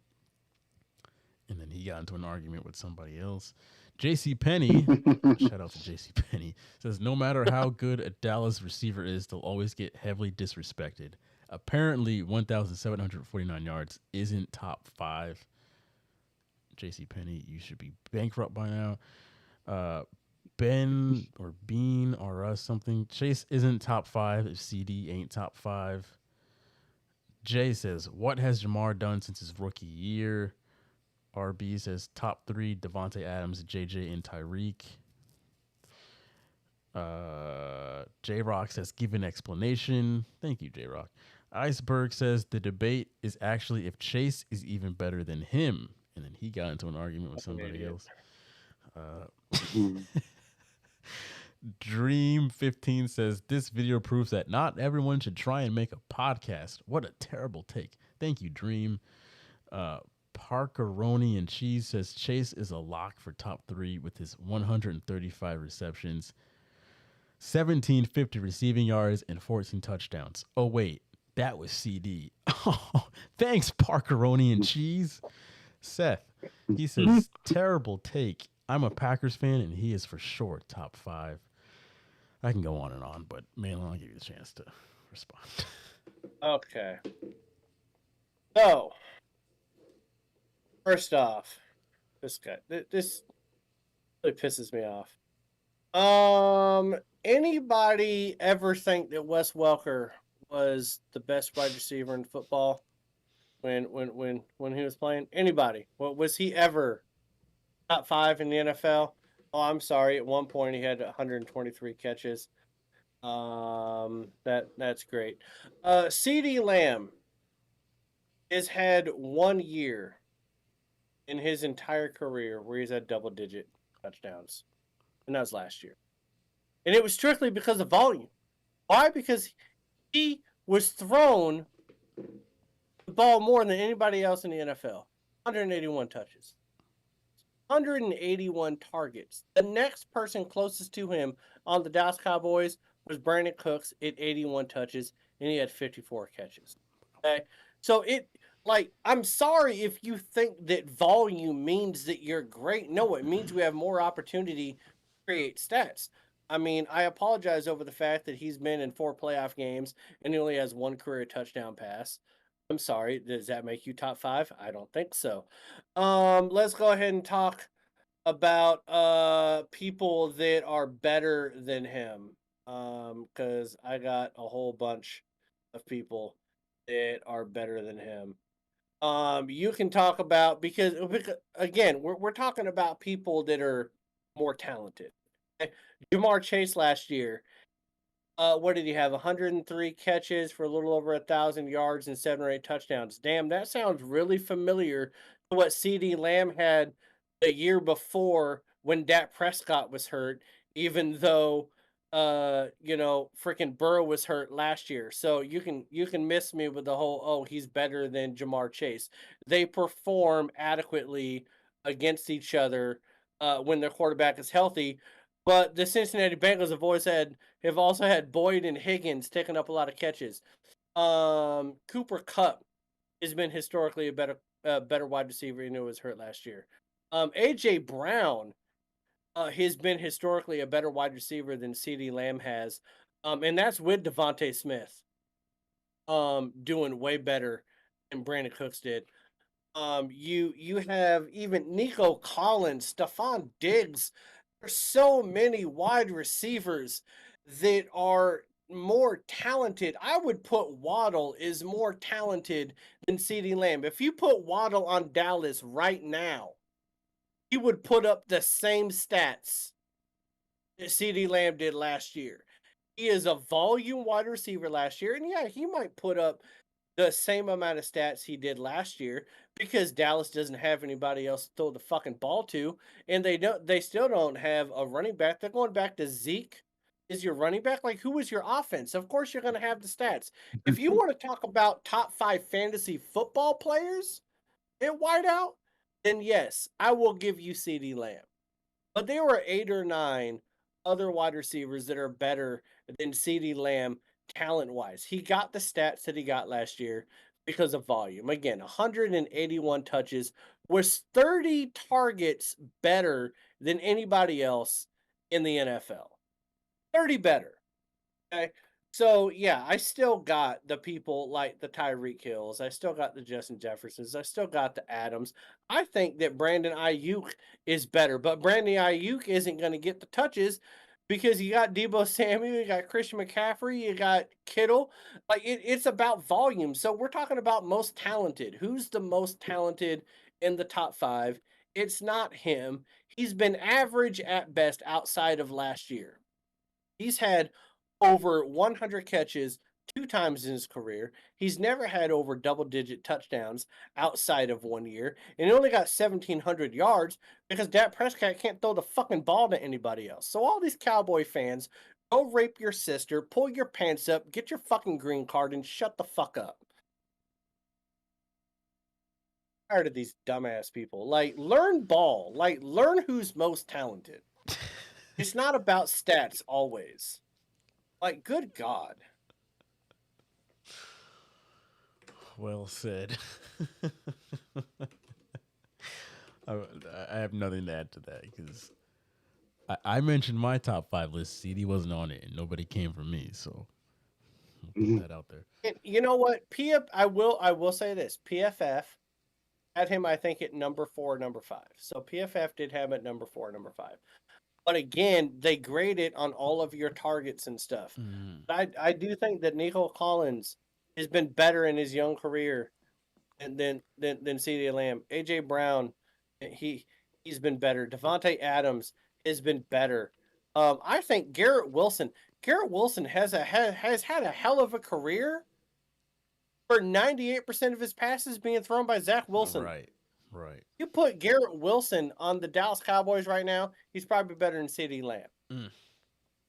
And then he got into an argument with somebody else. JC Penny, shout out to JC Penny, says no matter how good a Dallas receiver is, they'll always get heavily disrespected. Apparently, 1,749 yards isn't top 5. JC Penny, you should be bankrupt by now. Ben or Bean or us something. Chase isn't top 5 if CD ain't top 5. Jay says, what has Jamar done since his rookie year? RB says top 3, Devontae Adams, JJ, and Tyreek. J-Rock says, give an explanation. Thank you, J-Rock. Iceberg says the debate is actually if Chase is even better than him. And then he got into an argument with somebody else. Dream 15 says this video proves that not everyone should try and make a podcast. What a terrible take. Thank you, Dream. Parkeroni and Cheese says Chase is a lock for top 3 with his 135 receptions, 1,750 receiving yards, and 14 touchdowns. Oh, wait, that was CD. Oh, thanks, Parkeroni and Cheese. Seth, he says, terrible take. I'm a Packers fan, and he is for sure top 5. I can go on and on, but Malin, I'll give you the chance to respond. Okay. So, first off, this guy, this really pisses me off. Anybody ever think that Wes Welker was the best wide receiver in football when he was playing? Anybody? Well, was he ever top 5 in the NFL? Oh, I'm sorry. At one point, he had 123 catches. That's great. CeeDee Lamb has had 1 year in his entire career where he's had double-digit touchdowns, and that was last year. And it was strictly because of volume. Why? Because he was thrown the ball more than anybody else in the NFL. 181 touches. 181 targets. The next person closest to him on the Dallas Cowboys was Brandon Cooks at 81 touches, and he had 54 catches. Okay? So I'm sorry if you think that volume means that you're great. No, it means we have more opportunity to create stats. I mean, I apologize over the fact that he's been in 4 playoff games and he only has 1 career touchdown pass. I'm sorry. Does that make you top 5? I don't think so. Let's go ahead and talk about people that are better than him. Because I got a whole bunch of people that are better than him. You can talk about because again, we're talking about people that are more talented. Jamar Chase last year, what did he have? 103 catches for a little over 1,000 yards and 7 or 8 touchdowns. Damn, that sounds really familiar to what CeeDee Lamb had the year before when Dak Prescott was hurt, even though freaking Burrow was hurt last year. So you can miss me with the whole, he's better than Jamar Chase. They perform adequately against each other when their quarterback is healthy. But the Cincinnati Bengals have also had Boyd and Higgins taking up a lot of catches. Cooper Kupp has been historically a better wide receiver, and it was hurt last year. AJ Brown has been historically a better wide receiver than CeeDee Lamb has, and that's with Devontae Smith doing way better than Brandon Cooks did. You have even Nico Collins, Stephon Diggs. There's so many wide receivers that are more talented. I would put Waddle is more talented than CeeDee Lamb. If you put Waddle on Dallas right now, he would put up the same stats that CeeDee Lamb did last year. He is a volume wide receiver last year, and yeah, he might put up the same amount of stats he did last year because Dallas doesn't have anybody else to throw the fucking ball to, and they still don't have a running back. They're going back to Zeke is your running back. Like, who is your offense? Of course you're going to have the stats. If you want to talk about top 5 fantasy football players at wideout, then yes, I will give you CeeDee Lamb. But there were 8 or 9 other wide receivers that are better than CeeDee Lamb talent-wise. He got the stats that he got last year because of volume. Again, 181 touches, was 30 targets better than anybody else in the NFL. 30 better. Okay. So yeah, I still got the people like the Tyreek Hills. I still got the Justin Jeffersons. I still got the Adams. I think that Brandon Ayuk is better, but Brandon Ayuk isn't going to get the touches because you got Debo Samuel, you got Christian McCaffrey, you got Kittle. Like it's about volume. So we're talking about most talented. Who's the most talented in the top 5? It's not him. He's been average at best outside of last year. He's had over 100 catches 2 times in his career. He's never had over double-digit touchdowns outside of 1 year, and he only got 1,700 yards because Dak Prescott can't throw the fucking ball to anybody else. So all these Cowboy fans, go rape your sister, pull your pants up, get your fucking green card, and shut the fuck up. I'm tired of these dumbass people. Like, learn ball. Like, learn who's most talented. It's not about stats always. Like, good God. Well said. I have nothing to add to that because I mentioned my top 5 list. CD wasn't on it, and nobody came from me, so we'll put that out there. And you know what? I will say this. PFF had him, I think, at number 4, number 5. So PFF did have him at number 4, number 5. But again, they grade it on all of your targets and stuff. I do think that Nico Collins has been better in his young career than CeeDee Lamb. AJ Brown, he's been better. Devontae Adams has been better. I think Garrett Wilson has had a hell of a career for 98% of his passes being thrown by Zach Wilson. Right. You put Garrett Wilson on the Dallas Cowboys right now, he's probably better than CeeDee Lamb.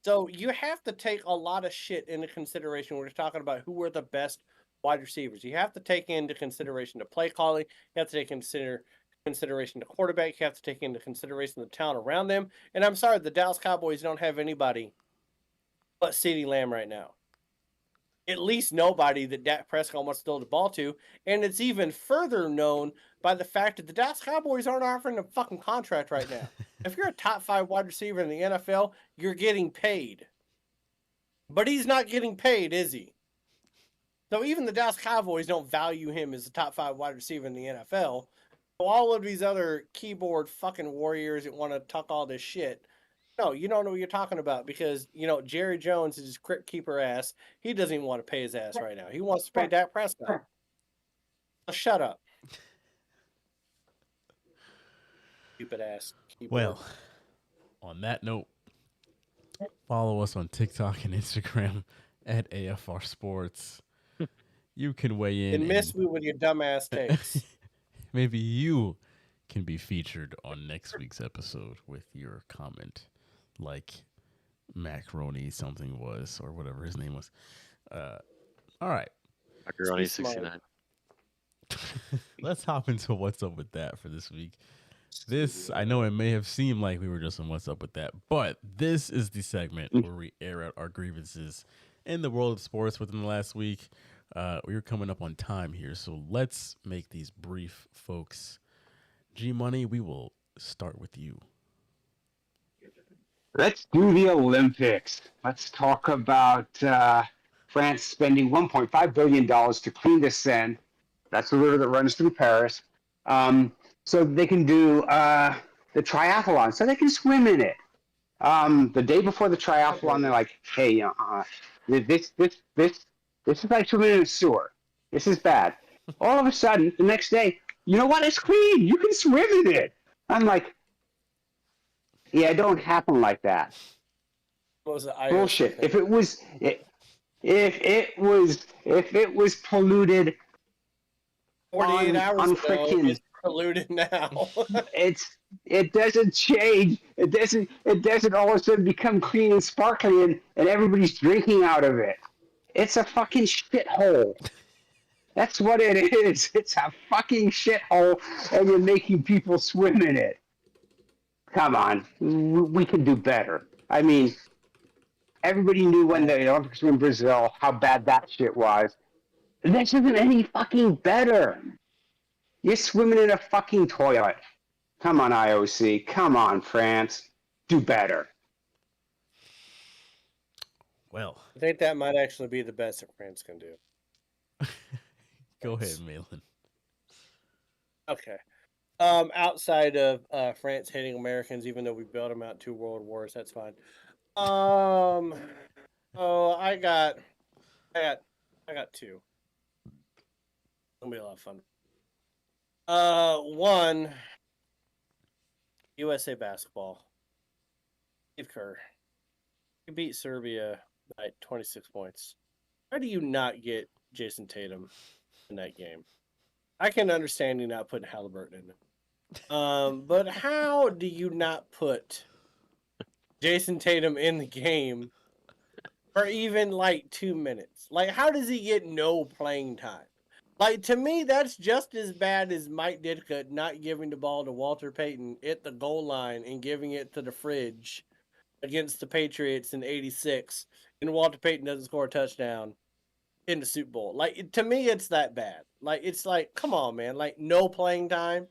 So you have to take a lot of shit into consideration when we're talking about who are the best wide receivers. You have to take into consideration the play calling. You have to take into consideration the quarterback. You have to take into consideration the talent around them. And I'm sorry, the Dallas Cowboys don't have anybody but CeeDee Lamb right now. At least nobody that Dak Prescott wants to throw the ball to. And it's even further known by the fact that the Dallas Cowboys aren't offering a fucking contract right now. If you're a top 5 wide receiver in the NFL, you're getting paid. But he's not getting paid, is he? So even the Dallas Cowboys don't value him as a top 5 wide receiver in the NFL. So all of these other keyboard fucking warriors that want to talk all this shit, no, you don't know what you're talking about because, Jerry Jones is his crypt keeper ass. He doesn't even want to pay his ass right now. He wants to pay Dak Prescott. So shut up. Stupid ass keyboard. Well, on that note, follow us on TikTok and Instagram at AFR Sports. You can weigh in. And miss me with your dumbass takes. Maybe you can be featured on next week's episode with your comment, like Macaroni something was, or whatever his name was. All right. Macaroni 69. Let's hop into what's up with that for this week. This, I know it may have seemed like we were just on what's up with that, but this is the segment where we air out our grievances in the world of sports within the last week. We were coming up on time here, so let's make these brief, folks. G-Money, we will start with you. Let's do the Olympics. Let's talk about France spending $1.5 billion to clean the Seine. That's the river that runs through Paris. So they can do the triathlon, so they can swim in it. The day before the triathlon, they're like, hey, this is like swimming in a sewer. This is bad. All of a sudden, the next day, you know what? It's clean. You can swim in it. I'm like, yeah, it don't happen like that. Bullshit. If it was polluted 48 hours on ago, freaking, it's polluted now. it doesn't change. It doesn't all of a sudden become clean and sparkling and everybody's drinking out of it. It's a fucking shithole. That's what it is. It's a fucking shithole, and you're making people swim in it. come on, we can do better. I mean, everybody knew when the Olympics were in Brazil how bad that shit was. This isn't any fucking better. You're swimming in a fucking toilet. Come on, IOC. Come on, France. Do better. Well, I think that might actually be the best that France can do. go ahead, Malin. Okay. Outside of France hating Americans, even though we bailed them out 2 world wars, that's fine. Oh, I got two. It'll be a lot of fun. One, USA basketball. Steve Kerr. You beat Serbia by 26 points. How do you not get Jason Tatum in that game? I can understand you not putting Halliburton in it. But how do you not put Jason Tatum in the game for even like 2 minutes? Like, how does he get no playing time? Like, to me, that's just as bad as Mike Ditka not giving the ball to Walter Payton at the goal line and giving it to the fridge against the Patriots in '86, and Walter Payton doesn't score a touchdown in the Super Bowl. Like, to me, it's that bad. Like, it's like, come on, man. Like, no playing time.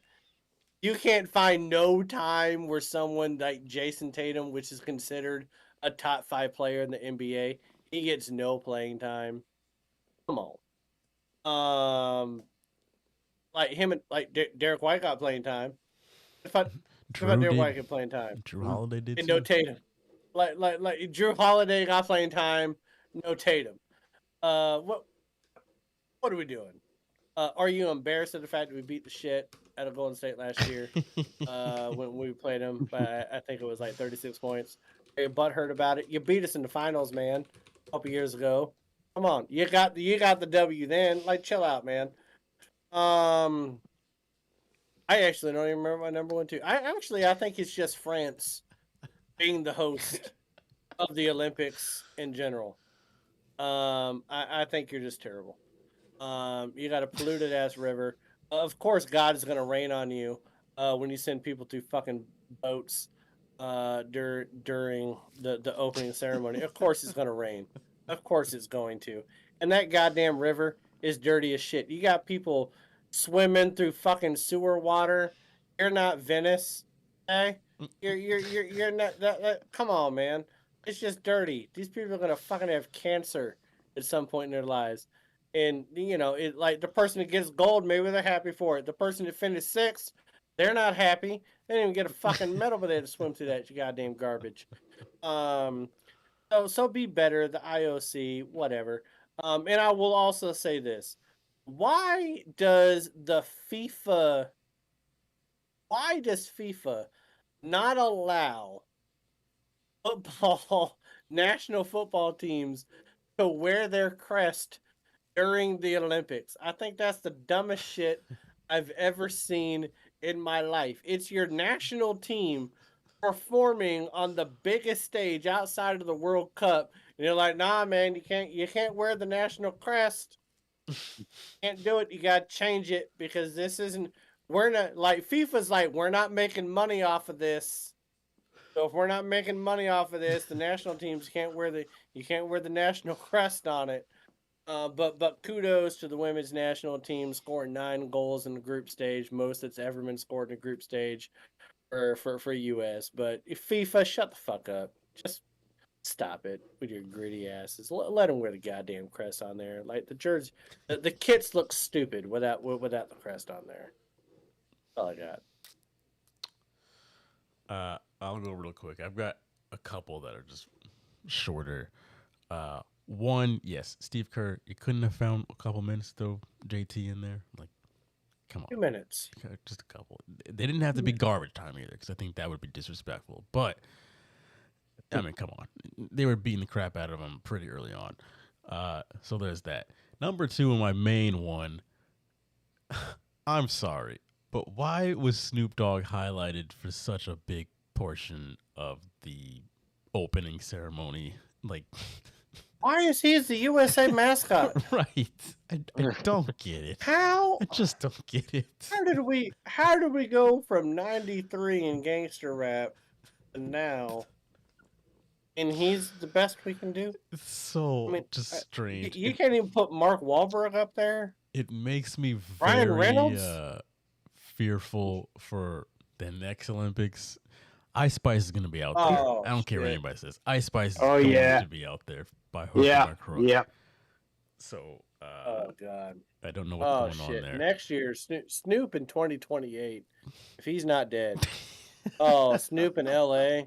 You can't find no time where someone like Jason Tatum, which is considered a top 5 player in the NBA, he gets no playing time. Come on. Like him and like Derek White got playing time. If Derek White get playing time, Drew Holiday did and too. no Tatum. Like Drew Holiday got playing time, no Tatum. What are we doing? Are you embarrassed of the fact that we beat the shit out of Golden State last year when we played them? I think it was like 36 points. Are you butthurt about it? You beat us in the finals, man, a couple years ago. Come on, you got the W then. Like, chill out, man. I actually don't even remember my number 1, 2. I think it's just France being the host of the Olympics in general. I think you're just terrible. You got a polluted ass river. Of course, God is gonna rain on you when you send people to fucking boats during the opening ceremony. Of course, it's gonna rain. Of course, it's going to. And that goddamn river is dirty as shit. You got people swimming through fucking sewer water. You're not Venice, okay? You're not. Come on, man. It's just dirty. These people are gonna fucking have cancer at some point in their lives. And you know, it like the person that gets gold, maybe they're happy for it. The person that finished 6th, they're not happy. They didn't even get a fucking medal, but they had to swim through that goddamn garbage. So be better, the IOC, whatever. And I will also say this: why does FIFA not allow national football teams to wear their crest during the Olympics? I think that's the dumbest shit I've ever seen in my life. It's your national team performing on the biggest stage outside of the World Cup, and you're like, nah, man, you can't wear the national crest. Can't do it. You gotta change it because this isn't. We're not like FIFA's like we're not making money off of this. So if we're not making money off of this, the national teams can't wear the national crest on it. But kudos to the women's national team scoring 9 goals in the group stage, most that's ever been scored in a group stage for US. But if FIFA, shut the fuck up. Just stop it with your gritty asses. Let them wear the goddamn crest on there. Like the jersey, the kits look stupid without the crest on there. That's all I got. I'll go real quick. I've got a couple that are just shorter. One, yes, Steve Kerr. You couldn't have found a couple minutes to throw JT in there. Like, come on, 2 minutes. Just a couple. They didn't have to be garbage time either, because I think that would be disrespectful. But I mean, come on, they were beating the crap out of him pretty early on. So there's that. Number 2 and my main one. I'm sorry, but why was Snoop Dogg highlighted for such a big portion of the opening ceremony? Like, Why is he the USA mascot? Right. I don't get it. How? I just don't get it. How did we go from 93 in gangster rap to now? And he's the best we can do? It's so I mean, just strange. you can't even put Mark Wahlberg up there? It makes me Ryan very Reynolds? fearful for the next Olympics. Ice Spice is going to be out there. Oh, I don't care what shit. anybody says. Ice Spice is Oh, going yeah. to be out there by hook or by crook. Yeah. So, Oh, God. I don't know what's Oh, going shit. on there. Next year, Snoop in 2028, if he's not dead. Oh, Snoop in LA.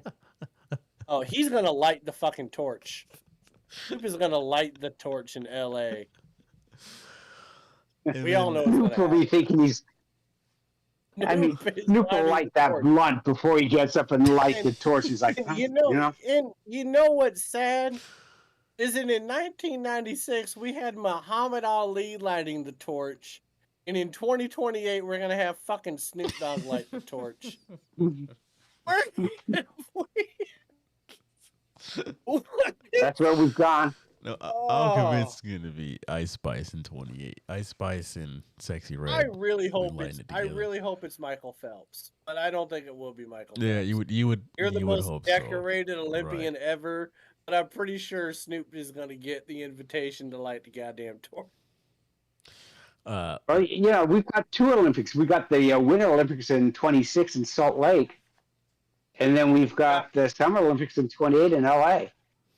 Oh, he's going to light the fucking torch. Snoop is going to light the torch in LA. We all know what's going Snoop to will happen. be thinking he's. I mean, Snoop is Snoop will lighting light the that torch. blunt before he gets up and light the And- torch. He's like, And huh? you know what's sad? Is that in 1996 we had Muhammad Ali lighting the torch, and in 2028 we're gonna have fucking Snoop Dogg light the torch. That's where we've gone. No, I'm Oh. convinced it's going to be Ice Spice in 28. Ice Spice and Sexy Red. I really hope lighting it's it I together. really hope it's Michael Phelps, but I don't think it will be Michael. Yeah, Phelps. you would You're the you would most hope decorated so. Olympian ever, but I'm pretty sure Snoop is gonna get the invitation to light the goddamn torch. Right. Well, you know, we've got two Olympics. We got the Winter Olympics in 26 in Salt Lake, and then we've got the Summer Olympics in 28 in LA.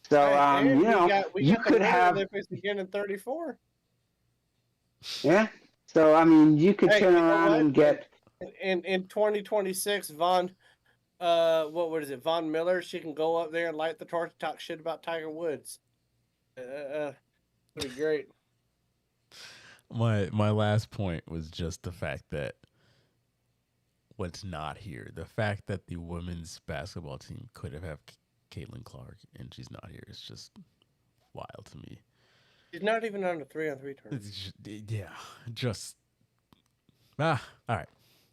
So, And you know, we you got the could Winter have, Olympics again in 34. yeah. So, I mean, you could Hey, turn you know around what? and get. In 2026, what is it? Von Miller, she can go up there and light the torch, talk shit about Tiger Woods. It'd be great. My last point was just the fact that what's not here, the fact that the women's basketball team could have Caitlin Clark and she's not here. It's just wild to me. She's not even on the 3-on-3 tournament. It's just all right.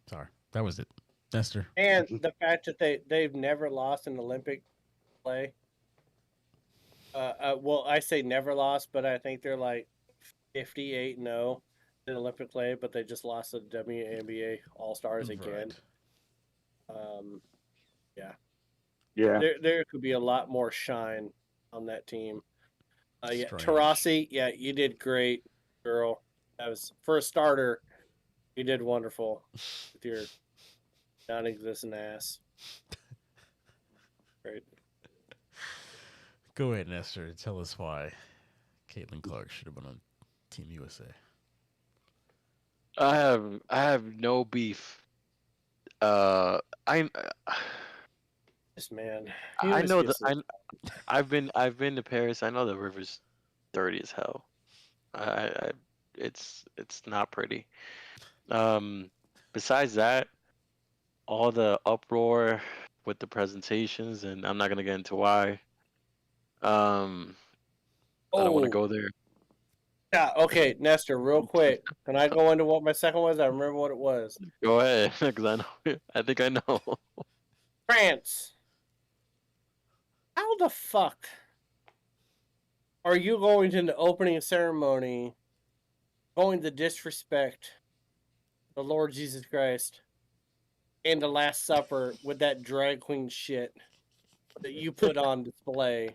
Sorry, that was it, Esther. And the fact that they've never lost an Olympic play. Well, I say never lost, but I think they're like 58-0 in Olympic play, but they just lost to the WNBA All Stars again. Yeah. There could be a lot more shine on that team. Yeah, Strange. Taurasi, yeah, you did great, girl. That was for a starter. You did wonderful with your non-existent ass. Great. Go ahead, Esther. Tell us why Caitlin Clark should have been on Team USA. I have no beef. This man. I know that I've been to Paris. I know the river's dirty as hell. It's not pretty. Besides that, all the uproar with the presentations, and I'm not gonna get into why. I don't want to go there. Yeah, okay, Nestor, real quick. Can I go into what my second was? I remember what it was. Go ahead, because I know. I think I know. France. How the fuck are you going to the opening ceremony going to disrespect the Lord Jesus Christ and the Last Supper with that drag queen shit that you put on display?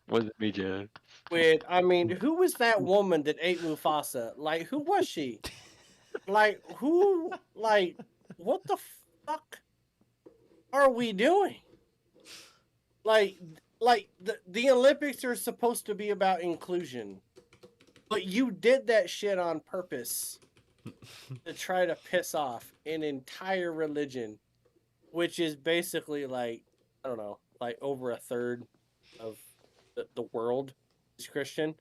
Wasn't me, Jan. Who was that woman that ate Mufasa? Like, who was she? What the fuck are we doing? Like the Olympics are supposed to be about inclusion, but you did that shit on purpose to try to piss off an entire religion, which is basically like, I don't know, like over a third of the world is Christian.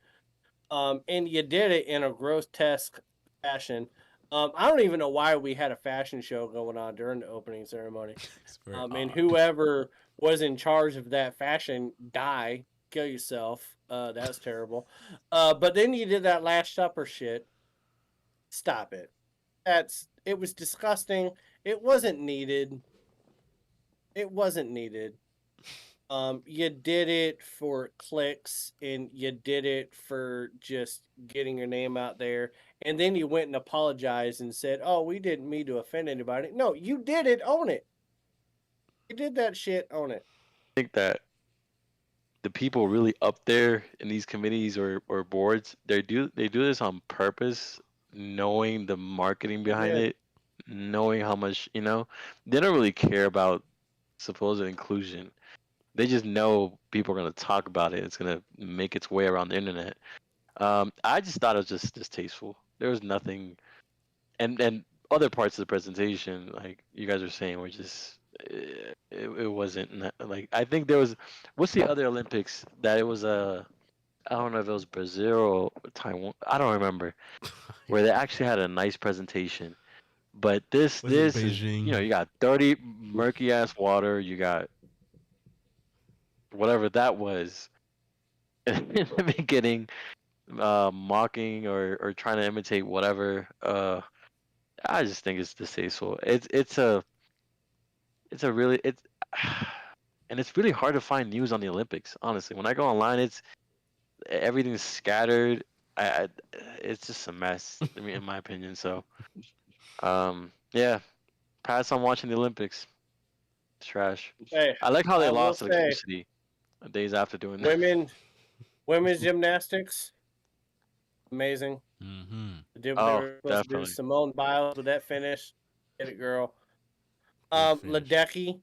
And you did it in a grotesque fashion. I don't even know why we had a fashion show going on during the opening ceremony. And whoever was in charge of that fashion, kill yourself. That was terrible. But then you did that Last Supper shit. Stop it. It was disgusting. It wasn't needed. You did it for clicks and you did it for just getting your name out there. And then you went and apologized and said, "Oh, we didn't mean to offend anybody." No, you did it. Own it. You did that shit. Own it. I think that the people really up there in these committees or boards, they do this on purpose, knowing the marketing behind did. it, knowing how much, they don't really care about supposed inclusion. They just know people are gonna talk about it. It's gonna make its way around the internet. I just thought it was just distasteful. There was nothing, and other parts of the presentation, like you guys were saying, were just it wasn't like I think there was. What's the other Olympics that it was I don't know if it was Brazil or Taiwan. I don't remember where they actually had a nice presentation. But this Was it is Beijing? you got dirty murky ass water. You got whatever that was in the beginning, mocking or trying to imitate whatever. I just think it's distasteful. It's a really it's and it's really hard to find news on the Olympics. Honestly, when I go online, it's everything's scattered. It's just a mess. I mean, in my opinion. So, yeah, pass on watching the Olympics. It's trash. Hey, I like how they I will lost say, electricity days after doing that. women's gymnastics, amazing. Mm-hmm. They did what they Oh, were supposed to do. definitely. Simone Biles with that finish. Get it, girl. Good finish. Ledecky,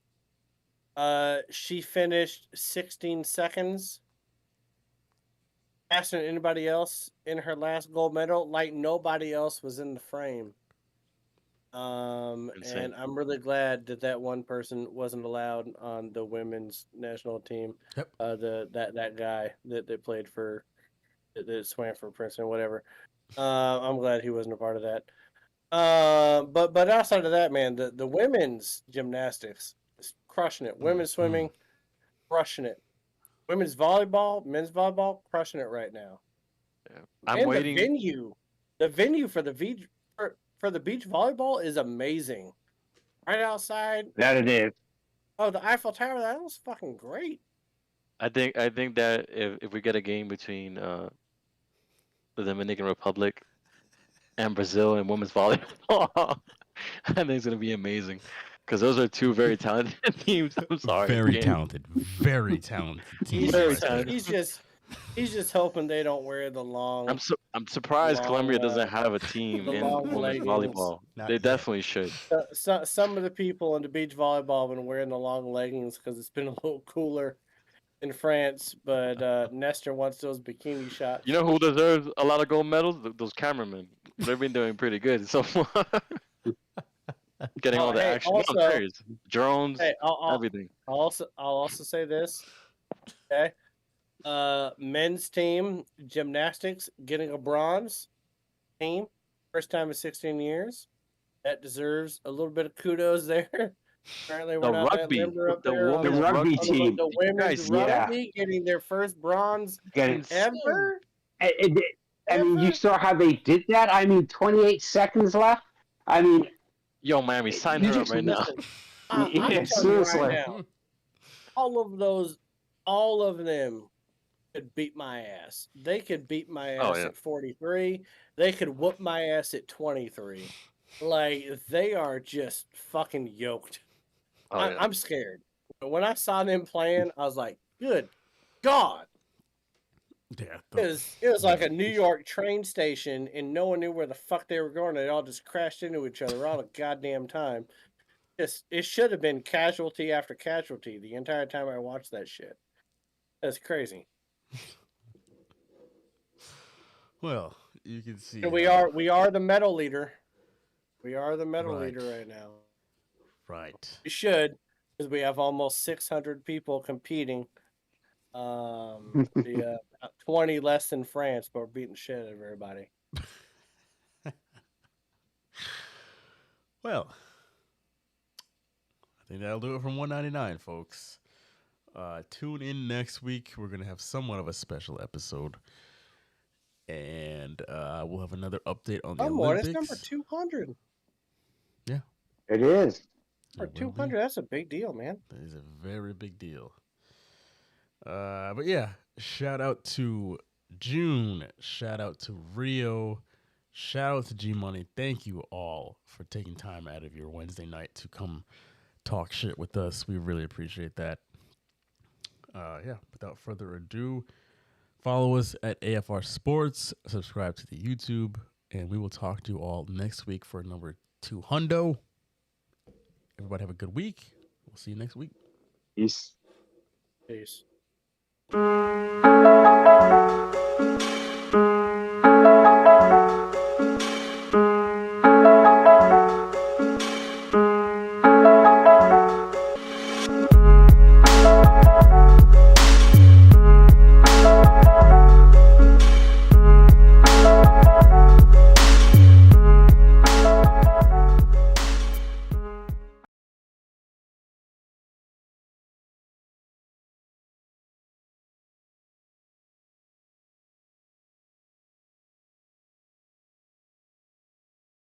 she finished 16 seconds faster than anybody else in her last gold medal. Like nobody else was in the frame. Insane. And I'm really glad that one person wasn't allowed on the women's national team. Yep. That guy that played for that swam for Princeton or whatever. I'm glad he wasn't a part of that. But outside of that, man, the women's gymnastics is crushing it. Women's swimming, crushing it. Women's volleyball, men's volleyball, crushing it right now. Yeah. I'm waiting. The venue for the beach for the beach volleyball is amazing. Right outside. That it is. Oh, the Eiffel Tower, that was fucking great. I think that if we get a game between the Dominican Republic and Brazil and women's volleyball, I think it's gonna be amazing because those are two very talented teams. I'm sorry. Very talented teams. He's just hoping they don't wear the long. I'm surprised Colombia doesn't have a team in women's volleyball. They definitely should. Some of the people in the beach volleyball have been wearing the long leggings because it's been a little cooler in France. But Nestor wants those bikini shots. You know who deserves a lot of gold medals? Those cameramen. They've been doing pretty good so far. Getting all the action. Also, drones, I'll everything. I'll also say this. Okay. Men's team gymnastics getting a bronze team, first time in 16 years. That deserves a little bit of kudos there. Apparently, we're not rugby, that member up the there. women's rugby team. The women's rugby getting their first bronze ever. I mean, you saw how they did that. I mean, 28 seconds left. I mean, yo, Miami, sign her up right now. I'm telling you right now, all of them could beat my ass. They could beat my ass at 43. They could whoop my ass at 23. Like, they are just fucking yoked. I'm scared. When I saw them playing, I was like, good God. Yeah. It was like a New York train station, and no one knew where the fuck they were going. They all just crashed into each other all the goddamn time. It should have been casualty after casualty the entire time I watched that shit. That's crazy. Well, you can see we are the medal leader. We are the medal leader right now. Right. We should, because we have almost 600 people competing. 20 less than France, but we're beating shit out of everybody. Well, I think that'll do it from 199, folks. Tune in next week. We're going to have somewhat of a special episode. And we'll have another update on the Olympics. It's number 200. Yeah. It is. For 200, that's a big deal, man. That is a very big deal. But yeah, shout out to June. Shout out to Rio. Shout out to G Money. Thank you all for taking time out of your Wednesday night to come talk shit with us. We really appreciate that. Yeah, without further ado, follow us at AFR Sports. Subscribe to the YouTube, and we will talk to you all next week for number 200. Everybody have a good week. We'll see you next week. Peace. Peace.